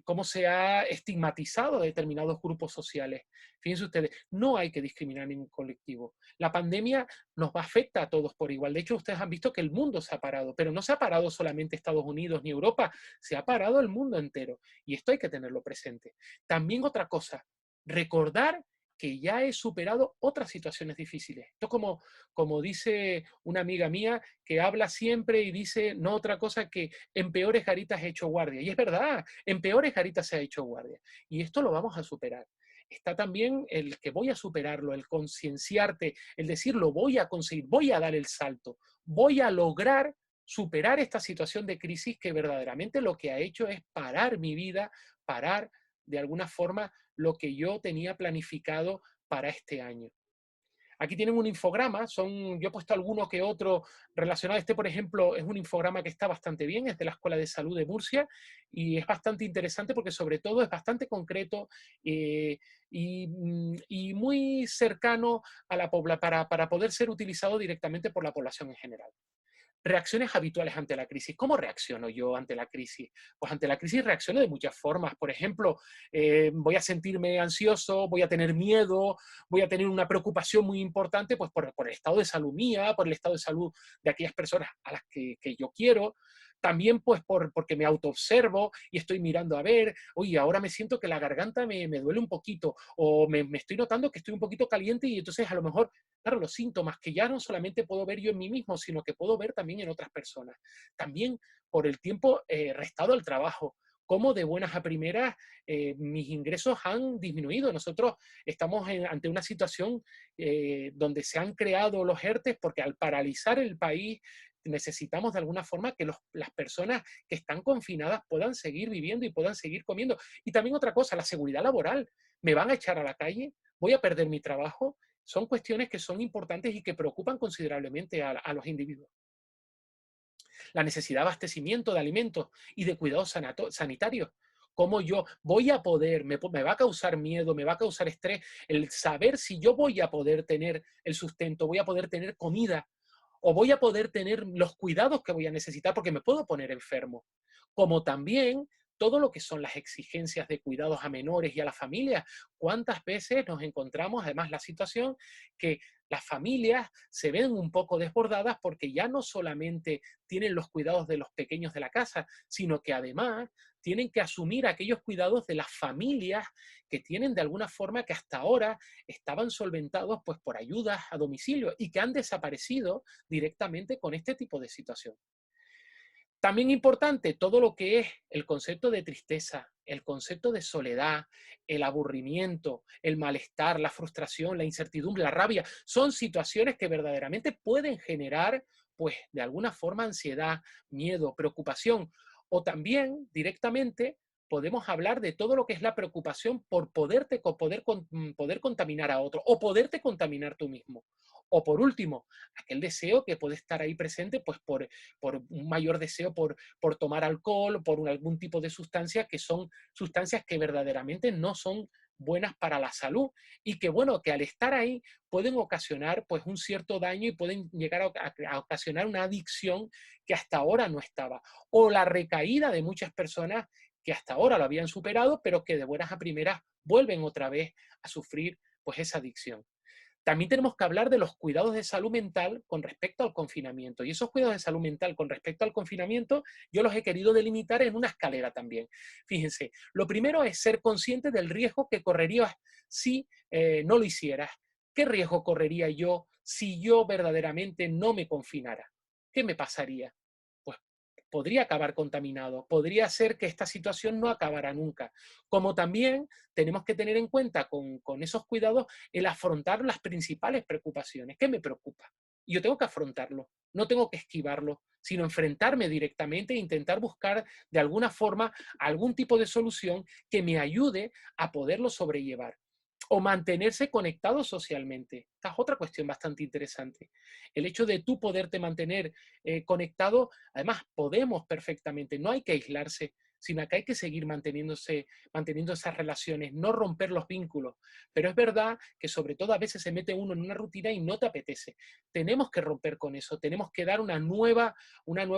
cómo se ha estigmatizado a determinados grupos sociales. Fíjense ustedes, no hay que discriminar a ningún colectivo. La pandemia nos afecta a todos por igual. De hecho, ustedes han visto que el mundo se ha parado, pero no se ha parado solamente Estados Unidos ni Europa, se ha parado el mundo entero. Y esto hay que tenerlo presente. También otra cosa, recordar que ya he superado otras situaciones difíciles. Esto como dice una amiga mía que habla siempre y dice no otra cosa que en peores garitas he hecho guardia. Y es verdad, en peores garitas se ha hecho guardia. Y esto lo vamos a superar. Está también el que voy a superarlo, el concienciarte, el decir lo voy a conseguir, voy a dar el salto, voy a lograr superar esta situación de crisis que verdaderamente lo que ha hecho es parar mi vida, parar de alguna forma lo que yo tenía planificado para este año. Aquí tienen un infograma, yo he puesto alguno que otro relacionado. Este, por ejemplo, es un infograma que está bastante bien, es de la Escuela de Salud de Murcia y es bastante interesante porque sobre todo es bastante concreto y muy cercano a la población para poder ser utilizado directamente por la población en general. Reacciones habituales ante la crisis. ¿Cómo reacciono yo ante la crisis? Pues ante la crisis reacciono de muchas formas. Por ejemplo, voy a sentirme ansioso, voy a tener miedo, voy a tener una preocupación muy importante pues por el estado de salud mía, por el estado de salud de aquellas personas a las que yo quiero. También pues porque me autoobservo y estoy mirando a ver, oye, ahora me siento que la garganta me duele un poquito o me estoy notando que estoy un poquito caliente y entonces a lo mejor claro, los síntomas que ya no solamente puedo ver yo en mí mismo, sino que puedo ver también en otras personas. También por el tiempo restado al trabajo, cómo de buenas a primeras mis ingresos han disminuido. Nosotros estamos ante una situación donde se han creado los ERTES porque al paralizar el país necesitamos de alguna forma que las personas que están confinadas puedan seguir viviendo y puedan seguir comiendo. Y también otra cosa, la seguridad laboral. ¿Me van a echar a la calle? ¿Voy a perder mi trabajo? Son cuestiones que son importantes y que preocupan considerablemente a los individuos. La necesidad de abastecimiento de alimentos y de cuidados sanitarios. ¿Cómo yo voy a poder, me va a causar miedo, me va a causar estrés, el saber si yo voy a poder tener el sustento, voy a poder tener comida o voy a poder tener los cuidados que voy a necesitar porque me puedo poner enfermo? Como también todo lo que son las exigencias de cuidados a menores y a las familias. ¿Cuántas veces nos encontramos, además, la situación que las familias se ven un poco desbordadas porque ya no solamente tienen los cuidados de los pequeños de la casa, sino que además tienen que asumir aquellos cuidados de las familias que tienen de alguna forma que hasta ahora estaban solventados pues, por ayudas a domicilio y que han desaparecido directamente con este tipo de situación. También importante todo lo que es el concepto de tristeza, el concepto de soledad, el aburrimiento, el malestar, la frustración, la incertidumbre, la rabia. Son situaciones que verdaderamente pueden generar, pues, de alguna forma ansiedad, miedo, preocupación. O también directamente podemos hablar de todo lo que es la preocupación por poder contaminar a otro o poderte contaminar tú mismo. O por último, aquel deseo que puede estar ahí presente pues por un mayor deseo por tomar alcohol, por algún tipo de sustancia que son sustancias que verdaderamente no son buenas para la salud y que bueno, que al estar ahí pueden ocasionar pues un cierto daño y pueden llegar a ocasionar una adicción que hasta ahora no estaba. O la recaída de muchas personas que hasta ahora lo habían superado, pero que de buenas a primeras vuelven otra vez a sufrir pues esa adicción. También tenemos que hablar de los cuidados de salud mental con respecto al confinamiento. Y esos cuidados de salud mental con respecto al confinamiento, yo los he querido delimitar en una escalera también. Fíjense, lo primero es ser consciente del riesgo que correrías si no lo hicieras. ¿Qué riesgo correría yo si yo verdaderamente no me confinara? ¿Qué me pasaría? Pues podría acabar contaminado, podría ser que esta situación no acabara nunca. Como también tenemos que tener en cuenta con esos cuidados el afrontar las principales preocupaciones. ¿Qué me preocupa? Y yo tengo que afrontarlo, no tengo que esquivarlo, sino enfrentarme directamente e intentar buscar de alguna forma algún tipo de solución que me ayude a poderlo sobrellevar o mantenerse conectado socialmente. Esta es otra cuestión bastante interesante. El hecho de tú poderte mantener conectado, además podemos perfectamente, no hay que aislarse, sino que hay que seguir manteniendo esas relaciones, no romper los vínculos. Pero es verdad que sobre todo a veces se mete uno en una rutina y no te apetece. Tenemos que romper con eso, tenemos que dar una nueva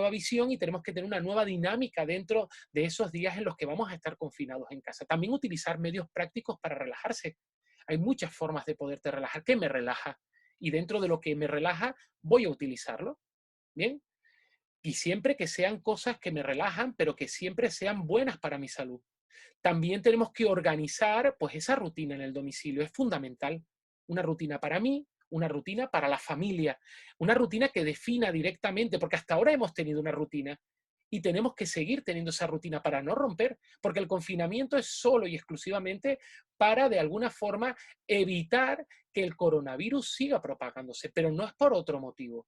visión y tenemos que tener una nueva dinámica dentro de esos días en los que vamos a estar confinados en casa. También utilizar medios prácticos para relajarse. Hay muchas formas de poderte relajar. ¿Qué me relaja? Y dentro de lo que me relaja, voy a utilizarlo. ¿Bien? Y siempre que sean cosas que me relajan, pero que siempre sean buenas para mi salud. También tenemos que organizar pues esa rutina en el domicilio. Es fundamental. Una rutina para mí, una rutina para la familia, una rutina que defina directamente, porque hasta ahora hemos tenido una rutina y tenemos que seguir teniendo esa rutina para no romper, porque el confinamiento es solo y exclusivamente para, de alguna forma, evitar que el coronavirus siga propagándose, pero no es por otro motivo.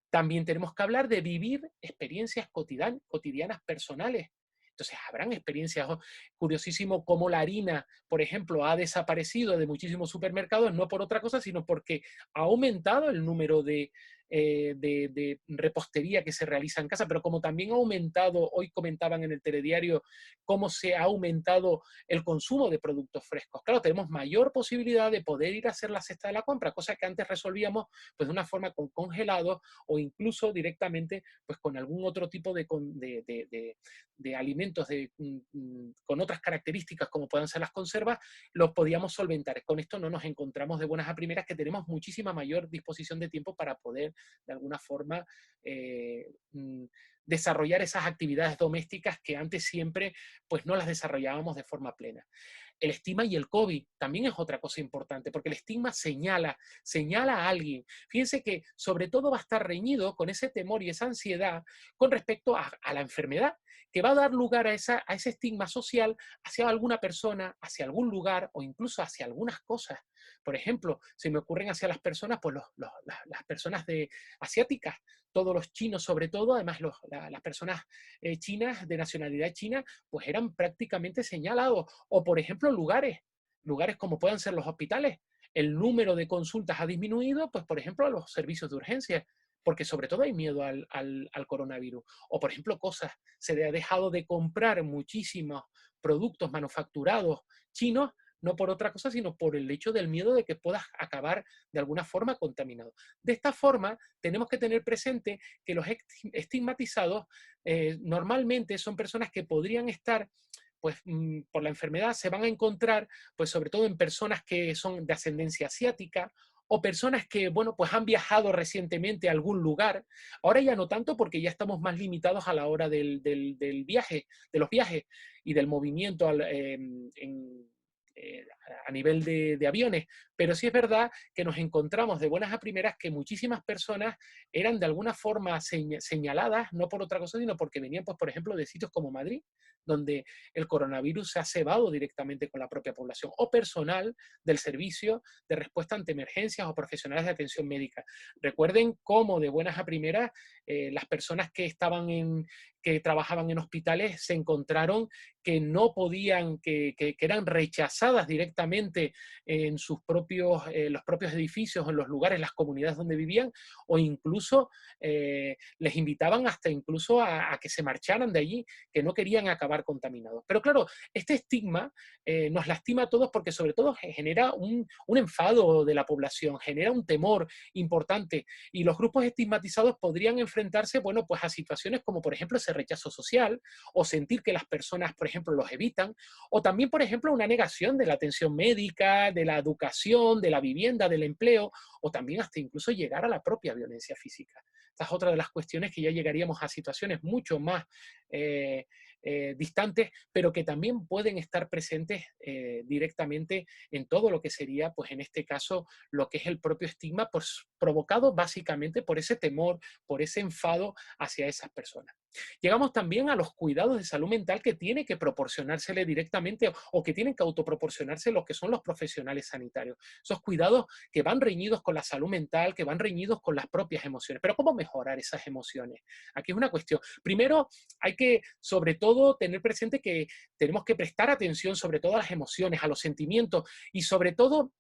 También tenemos que hablar de vivir experiencias cotidianas personales. Entonces, habrán experiencias, curiosísimo, como la harina, por ejemplo, ha desaparecido de muchísimos supermercados, no por otra cosa, sino porque ha aumentado el número de repostería que se realiza en casa, pero como también ha aumentado, hoy comentaban en el telediario, cómo se ha aumentado el consumo de productos frescos. Claro, tenemos mayor posibilidad de poder ir a hacer la cesta de la compra, cosa que antes resolvíamos pues, de una forma con congelados o incluso directamente pues, con algún otro tipo de alimentos con otras características como puedan ser las conservas, los podíamos solventar. Con esto no nos encontramos de buenas a primeras que tenemos muchísima mayor disposición de tiempo para poder de alguna forma desarrollar esas actividades domésticas que antes siempre pues no las desarrollábamos de forma plena. El estigma y el COVID también es otra cosa importante, porque el estigma señala a alguien. Fíjense que sobre todo va a estar reñido con ese temor y esa ansiedad con respecto a la enfermedad, que va a dar lugar a ese estigma social hacia alguna persona, hacia algún lugar o incluso hacia algunas cosas. Por ejemplo, se me ocurren hacia las personas, pues las personas asiáticas, todos los chinos sobre todo, además las personas chinas de nacionalidad china, pues eran prácticamente señalados. O por ejemplo lugares como puedan ser los hospitales. El número de consultas ha disminuido, pues por ejemplo a los servicios de urgencia, porque sobre todo hay miedo al coronavirus. O por ejemplo se ha dejado de comprar muchísimos productos manufacturados chinos, no por otra cosa, sino por el hecho del miedo de que puedas acabar de alguna forma contaminado. De esta forma, tenemos que tener presente que los estigmatizados normalmente son personas que podrían estar pues por la enfermedad se van a encontrar, pues sobre todo en personas que son de ascendencia asiática o personas que, bueno, pues han viajado recientemente a algún lugar. Ahora ya no tanto porque ya estamos más limitados a la hora del viaje, de los viajes y del movimiento a nivel de aviones, pero sí es verdad que nos encontramos de buenas a primeras que muchísimas personas eran de alguna forma señaladas, no por otra cosa, sino porque venían, pues, por ejemplo, de sitios como Madrid, donde el coronavirus se ha cebado directamente con la propia población, o personal del servicio de respuesta ante emergencias o profesionales de atención médica. Recuerden cómo de buenas a primeras las personas que trabajaban en hospitales se encontraron que no podían, que eran rechazadas directamente en los propios edificios, en los lugares, las comunidades donde vivían, o incluso les invitaban hasta incluso a que se marcharan de allí, que no querían acabar contaminados. Pero claro, este estigma nos lastima a todos porque sobre todo genera un enfado de la población, genera un temor importante y los grupos estigmatizados podrían enfrentarse, bueno, pues a situaciones como, por ejemplo, ese rechazo social, o sentir que las personas, por ejemplo, los evitan, o también, por ejemplo, una negación de la atención médica, de la educación, de la vivienda, del empleo, o también hasta incluso llegar a la propia violencia física. Esta es otra de las cuestiones que ya llegaríamos a situaciones mucho más eh, distantes, pero que también pueden estar presentes directamente en todo lo que sería, pues en este caso, lo que es el propio estigma, pues, provocado básicamente por ese temor, por ese enfado hacia esas personas. Llegamos también a los cuidados de salud mental que tiene que proporcionársele directamente o que tienen que autoproporcionarse los que son los profesionales sanitarios. Esos cuidados que van reñidos con la salud mental, que van reñidos con las propias emociones. Pero ¿cómo mejorar esas emociones? Aquí es una cuestión. Primero, hay que, sobre todo, tener presente que tenemos que prestar atención sobre todo a las emociones, a los sentimientos y sobre todo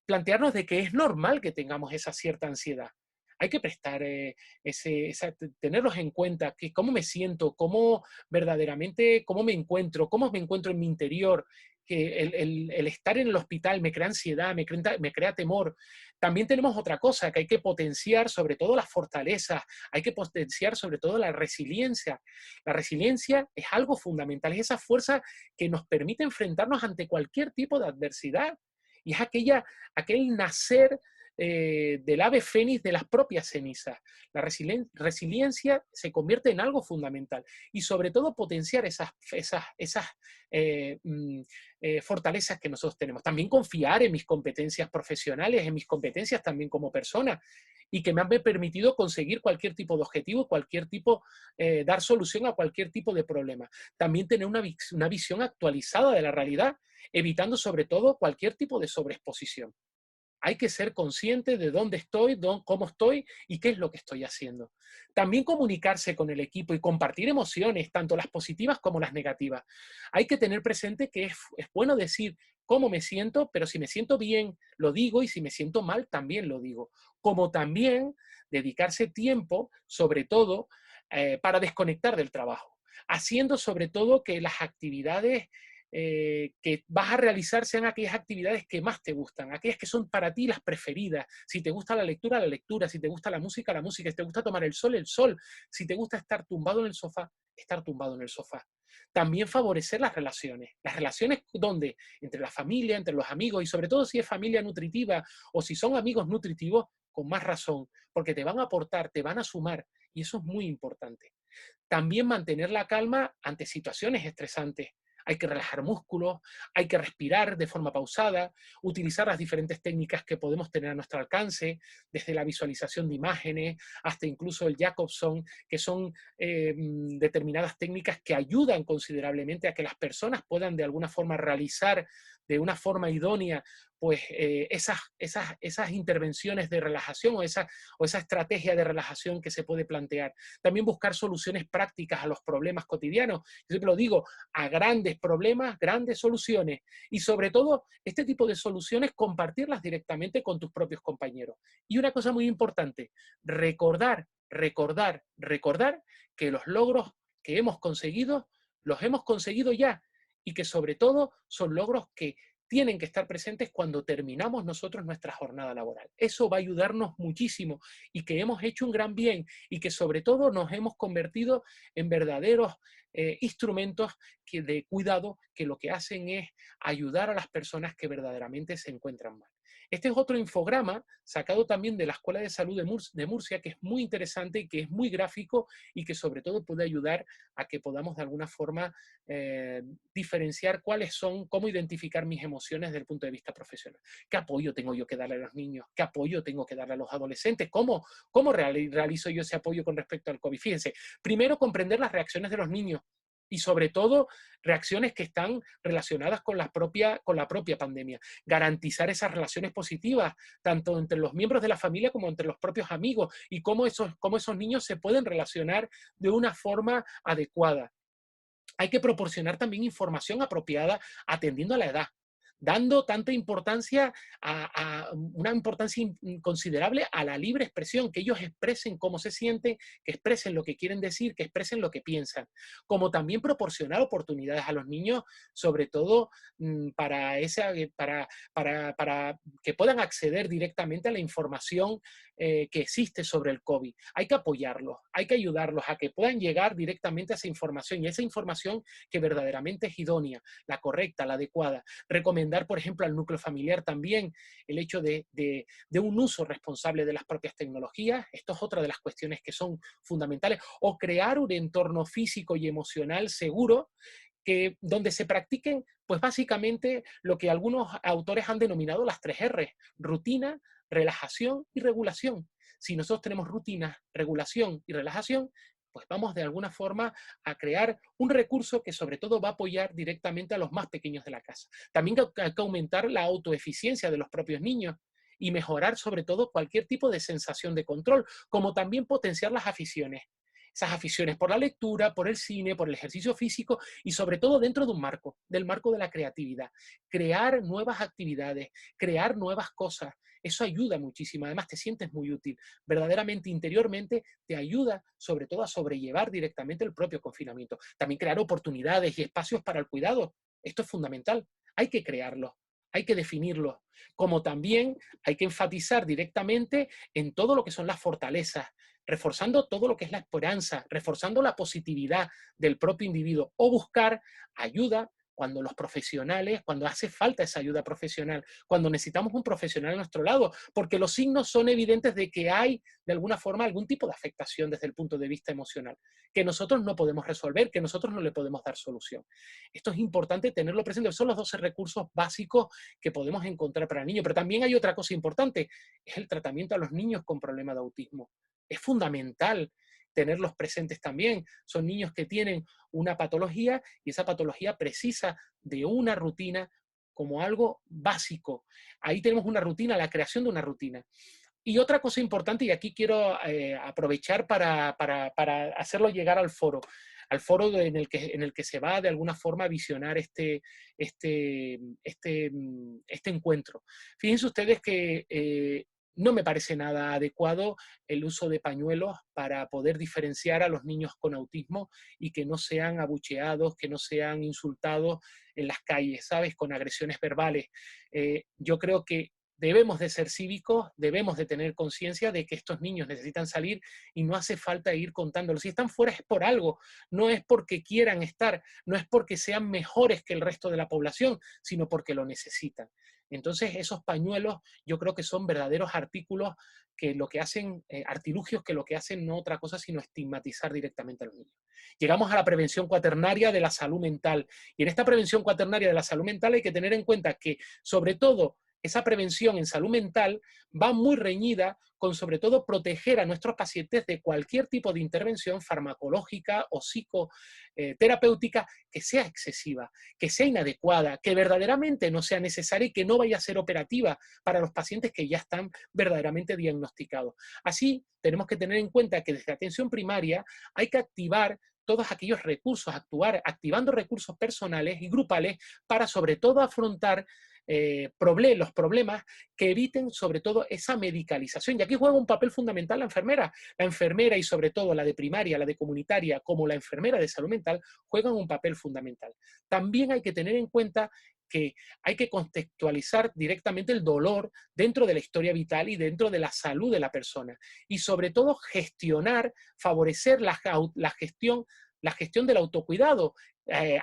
plantearnos de que es normal que tengamos esa cierta ansiedad. Hay que prestar, tenerlos en cuenta, que cómo me siento, cómo verdaderamente, cómo me encuentro en mi interior, que el estar en el hospital me crea ansiedad, me crea temor. También tenemos otra cosa, que hay que potenciar sobre todo las fortalezas, hay que potenciar sobre todo la resiliencia. La resiliencia es algo fundamental, es esa fuerza que nos permite enfrentarnos ante cualquier tipo de adversidad. Y es aquel nacer del ave fénix de las propias cenizas. La resiliencia se convierte en algo fundamental y sobre todo potenciar esas fortalezas que nosotros tenemos. También confiar en mis competencias profesionales, en mis competencias también como persona y que me han permitido conseguir cualquier tipo de objetivo, dar solución a cualquier tipo de problema. También tener una visión actualizada de la realidad, evitando sobre todo cualquier tipo de sobreexposición. Hay que ser consciente de dónde estoy, cómo estoy y qué es lo que estoy haciendo. También comunicarse con el equipo y compartir emociones, tanto las positivas como las negativas. Hay que tener presente que es bueno decir cómo me siento, pero si me siento bien, lo digo, y si me siento mal, también lo digo. Como también dedicarse tiempo, sobre todo, para desconectar del trabajo, haciendo sobre todo que las actividades que vas a realizar sean aquellas actividades que más te gustan, aquellas que son para ti las preferidas. Si te gusta la lectura, si te gusta la música, si te gusta tomar el sol, si te gusta estar tumbado en el sofá, estar tumbado en el sofá. También favorecer las relaciones donde entre la familia, entre los amigos y sobre todo si es familia nutritiva o si son amigos nutritivos, con más razón, porque te van a aportar, te van a sumar y eso es muy importante. También mantener la calma ante situaciones estresantes. Hay que relajar músculos, hay que respirar de forma pausada, utilizar las diferentes técnicas que podemos tener a nuestro alcance, desde la visualización de imágenes hasta incluso el Jacobson, que son determinadas técnicas que ayudan considerablemente a que las personas puedan de alguna forma realizar de una forma idónea pues esas intervenciones de relajación o esa estrategia de relajación que se puede plantear. También buscar soluciones prácticas a los problemas cotidianos. Yo siempre lo digo, a grandes problemas, grandes soluciones. Y sobre todo, este tipo de soluciones, compartirlas directamente con tus propios compañeros. Y una cosa muy importante, recordar que los logros que hemos conseguido, los hemos conseguido ya. Y que sobre todo son logros que tienen que estar presentes cuando terminamos nosotros nuestra jornada laboral. Eso va a ayudarnos muchísimo y que hemos hecho un gran bien y que sobre todo nos hemos convertido en verdaderos instrumentos de cuidado que lo que hacen es ayudar a las personas que verdaderamente se encuentran mal. Este es otro infograma sacado también de la Escuela de Salud de Murcia, que es muy interesante y que es muy gráfico y que sobre todo puede ayudar a que podamos de alguna forma diferenciar cuáles son, cómo identificar mis emociones desde el punto de vista profesional. ¿Qué apoyo tengo yo que darle a los niños? ¿Qué apoyo tengo que darle a los adolescentes? ¿Cómo realizo yo ese apoyo con respecto al COVID? Fíjense, primero comprender las reacciones de los niños y sobre todo reacciones que están relacionadas con la propia pandemia. Garantizar esas relaciones positivas, tanto entre los miembros de la familia como entre los propios amigos y cómo esos niños se pueden relacionar de una forma adecuada. Hay que proporcionar también información apropiada atendiendo a la edad. dando tanta importancia una importancia considerable a la libre expresión, que ellos expresen cómo se sienten, que expresen lo que quieren decir, que expresen lo que piensan, como también proporcionar oportunidades a los niños, sobre todo para que puedan acceder directamente a la información que existe sobre el COVID. Hay que apoyarlos, hay que ayudarlos a que puedan llegar directamente a esa información, y esa información que verdaderamente es idónea, la correcta, la adecuada. Recomendar, por ejemplo, al núcleo familiar también el hecho de un uso responsable de las propias tecnologías. Esto es otra de las cuestiones que son fundamentales. O crear un entorno físico y emocional seguro donde se practiquen, pues básicamente lo que algunos autores han denominado las 3 R: rutina, relajación y regulación. Si nosotros tenemos rutina, regulación y relajación, pues vamos de alguna forma a crear un recurso que sobre todo va a apoyar directamente a los más pequeños de la casa. También hay que aumentar la autoeficiencia de los propios niños y mejorar sobre todo cualquier tipo de sensación de control, como también potenciar las aficiones. Esas aficiones por la lectura, por el cine, por el ejercicio físico y sobre todo dentro de un marco, del marco de la creatividad. Crear nuevas actividades, crear nuevas cosas, eso ayuda muchísimo. Además te sientes muy útil. Verdaderamente, interiormente, te ayuda sobre todo a sobrellevar directamente el propio confinamiento. También crear oportunidades y espacios para el cuidado. Esto es fundamental. Hay que crearlos. Hay que definirlos, como también hay que enfatizar directamente en todo lo que son las fortalezas, reforzando todo lo que es la esperanza, reforzando la positividad del propio individuo, o buscar ayuda cuando los profesionales, cuando hace falta esa ayuda profesional, cuando necesitamos un profesional a nuestro lado, porque los signos son evidentes de que hay de alguna forma algún tipo de afectación desde el punto de vista emocional, que nosotros no podemos resolver, que nosotros no le podemos dar solución. Esto es importante tenerlo presente, son los 12 recursos básicos que podemos encontrar para el niño, pero también hay otra cosa importante, es el tratamiento a los niños con problemas de autismo. Es fundamental tenerlos presentes también. Son niños que tienen una patología y esa patología precisa de una rutina como algo básico. Ahí tenemos una rutina, la creación de una rutina. Y otra cosa importante, y aquí quiero aprovechar para hacerlo llegar al foro en el que se va de alguna forma a visionar este encuentro. Fíjense ustedes que no me parece nada adecuado el uso de pañuelos para poder diferenciar a los niños con autismo y que no sean abucheados, que no sean insultados en las calles, ¿sabes? Con agresiones verbales. Yo creo que debemos de ser cívicos, debemos de tener conciencia de que estos niños necesitan salir y no hace falta ir contándolos. Si están fuera es por algo, no es porque quieran estar, no es porque sean mejores que el resto de la población, sino porque lo necesitan. Entonces esos pañuelos yo creo que son verdaderos artículos que lo que hacen, artilugios que lo que hacen no otra cosa sino estigmatizar directamente a los niños. Llegamos a la prevención cuaternaria de la salud mental, y en esta prevención cuaternaria de la salud mental hay que tener en cuenta que sobre todo esa prevención en salud mental va muy reñida con sobre todo proteger a nuestros pacientes de cualquier tipo de intervención farmacológica o psicoterapéutica que sea excesiva, que sea inadecuada, que verdaderamente no sea necesaria y que no vaya a ser operativa para los pacientes que ya están verdaderamente diagnosticados. Así, tenemos que tener en cuenta que desde atención primaria hay que activar todos aquellos recursos, actuar activando recursos personales y grupales para sobre todo afrontar los problemas que eviten sobre todo esa medicalización. Y aquí juega un papel fundamental la enfermera y sobre todo la de primaria, la de comunitaria, como la enfermera de salud mental, juegan un papel fundamental. También hay que tener en cuenta que hay que contextualizar directamente el dolor dentro de la historia vital y dentro de la salud de la persona. Y sobre todo gestionar, favorecer la gestión del autocuidado,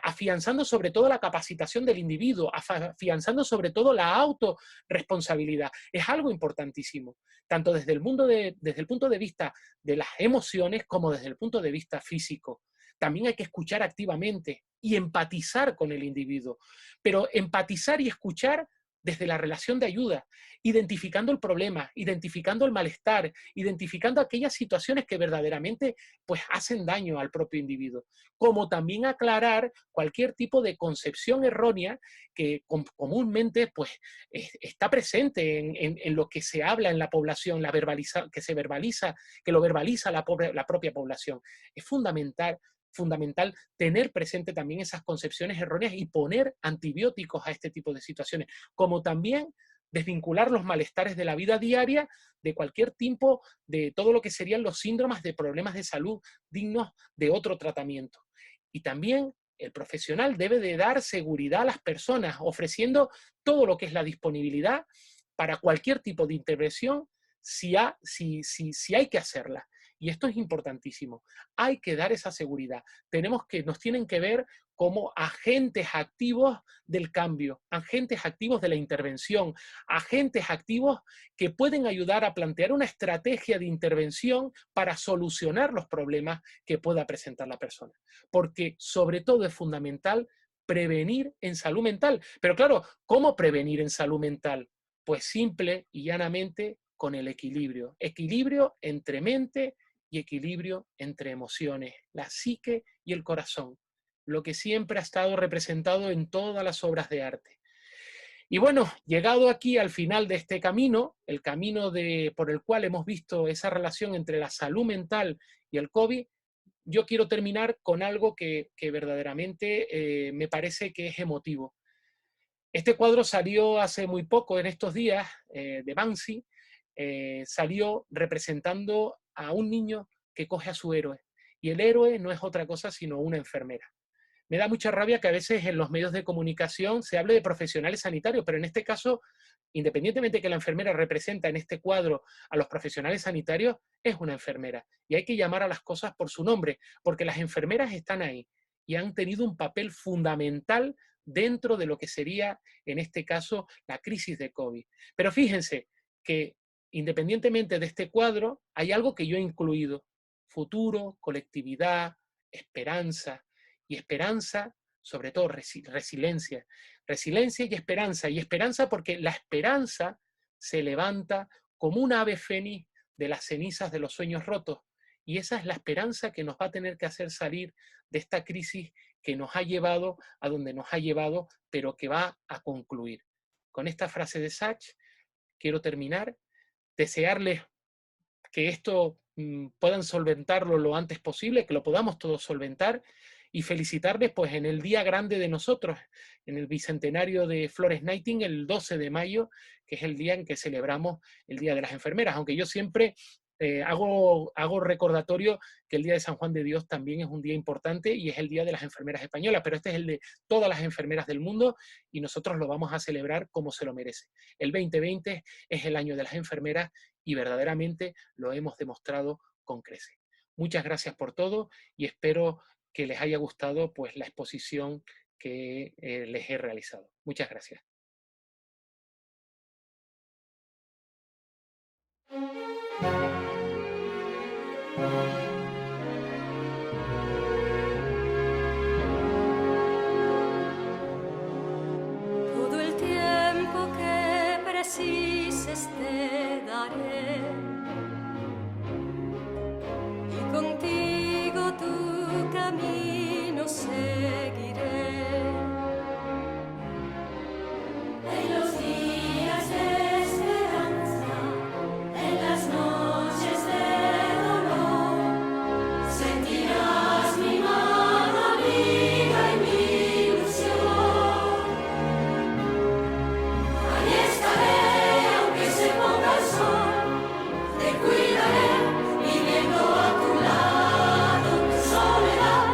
afianzando sobre todo la capacitación del individuo, afianzando sobre todo la autorresponsabilidad. Es algo importantísimo, tanto desde el punto de vista de las emociones como desde el punto de vista físico. También hay que escuchar activamente y empatizar con el individuo, pero empatizar y escuchar desde la relación de ayuda, identificando el problema, identificando el malestar, identificando aquellas situaciones que verdaderamente pues, hacen daño al propio individuo, como también aclarar cualquier tipo de concepción errónea que comúnmente pues, está presente en lo que se habla en la población, que lo verbaliza la propia población. Es fundamental fundamental tener presente también esas concepciones erróneas y poner antibióticos a este tipo de situaciones, como también desvincular los malestares de la vida diaria de cualquier tipo de todo lo que serían los síndromes de problemas de salud dignos de otro tratamiento. Y también el profesional debe de dar seguridad a las personas, ofreciendo todo lo que es la disponibilidad para cualquier tipo de intervención si hay que hacerla. Y esto es importantísimo. Hay que dar esa seguridad. Nos tienen que ver como agentes activos del cambio, agentes activos de la intervención, agentes activos que pueden ayudar a plantear una estrategia de intervención para solucionar los problemas que pueda presentar la persona. Porque sobre todo es fundamental prevenir en salud mental. Pero claro, ¿cómo prevenir en salud mental? Pues simple y llanamente con el equilibrio. Equilibrio entre mente y equilibrio entre emociones, la psique y el corazón, lo que siempre ha estado representado en todas las obras de arte. Y bueno, llegado aquí al final de este camino, el camino por el cual hemos visto esa relación entre la salud mental y el COVID, yo quiero terminar con algo que verdaderamente me parece que es emotivo. Este cuadro salió hace muy poco, en estos días, de Banksy, salió representando a un niño que coge a su héroe. Y el héroe no es otra cosa sino una enfermera. Me da mucha rabia que a veces en los medios de comunicación se hable de profesionales sanitarios, pero en este caso, independientemente de que la enfermera representa en este cuadro a los profesionales sanitarios, es una enfermera. Y hay que llamar a las cosas por su nombre, porque las enfermeras están ahí y han tenido un papel fundamental dentro de lo que sería, en este caso, la crisis de COVID. Pero fíjense que independientemente de este cuadro, hay algo que yo he incluido: futuro, colectividad, esperanza, y esperanza, sobre todo resiliencia. Resiliencia y esperanza porque la esperanza se levanta como un ave fénix de las cenizas de los sueños rotos. Y esa es la esperanza que nos va a tener que hacer salir de esta crisis que nos ha llevado a donde nos ha llevado, pero que va a concluir. Con esta frase de Sachs quiero terminar. Desearles que esto puedan solventarlo lo antes posible, que lo podamos todos solventar, y felicitarles pues en el día grande de nosotros, en el bicentenario de Florence Nightingale, el 12 de mayo, que es el día en que celebramos el Día de las Enfermeras, aunque yo siempre hago recordatorio que el Día de San Juan de Dios también es un día importante y es el Día de las Enfermeras Españolas, pero este es el de todas las enfermeras del mundo y nosotros lo vamos a celebrar como se lo merece. El 2020 es el año de las enfermeras y verdaderamente lo hemos demostrado con creces. Muchas gracias por todo y espero que les haya gustado pues la exposición que les he realizado. Muchas gracias. Todo el tiempo que precises te daré y contigo tu camino seguiré. En los días de esperanza, en las noches de dolor, sentirás mi mano amiga y mi ilusión. Ahí estaré aunque se ponga el sol, te cuidaré viviendo a tu lado, tu soledad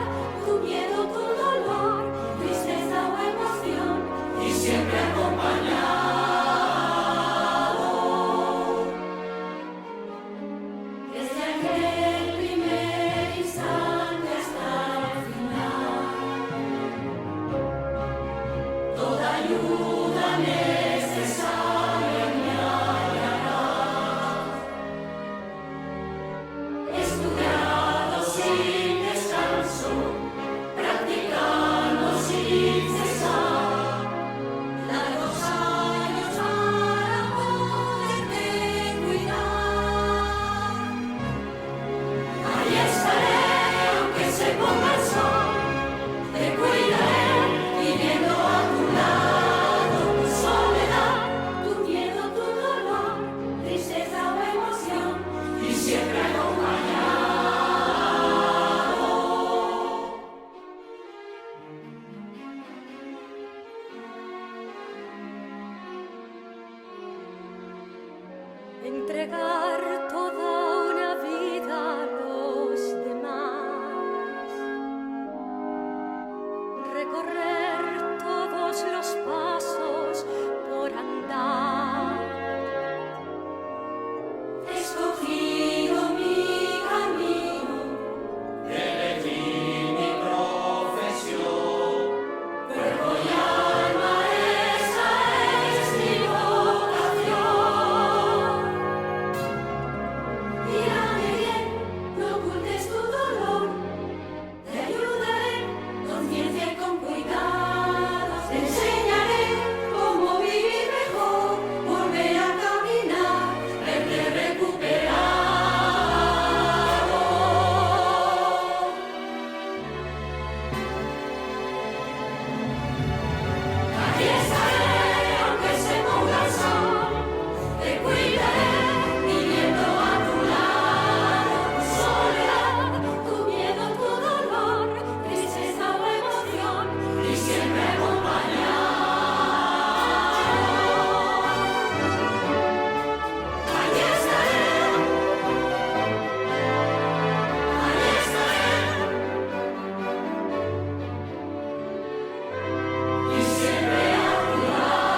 entregar toda una vida a los demás, recorrer todos los pasos por andar. He escogido mi camino, elegí mi profesión, cuerpo y alma, esa es mi vocación. Mírame bien, no ocultes tu dolor, te ayudaré con ciencia y con cuidado, te enseñaré cómo vivir mejor, volver a caminar, verte recuperado. Aquí estaré, aunque se ponga el sol, te cuidaré, viviendo a tu lado. Tu soledad, tu miedo, tu dolor, tristeza o emoción, y siempre acompañado. Aquí estaré, y siempre a tu lado.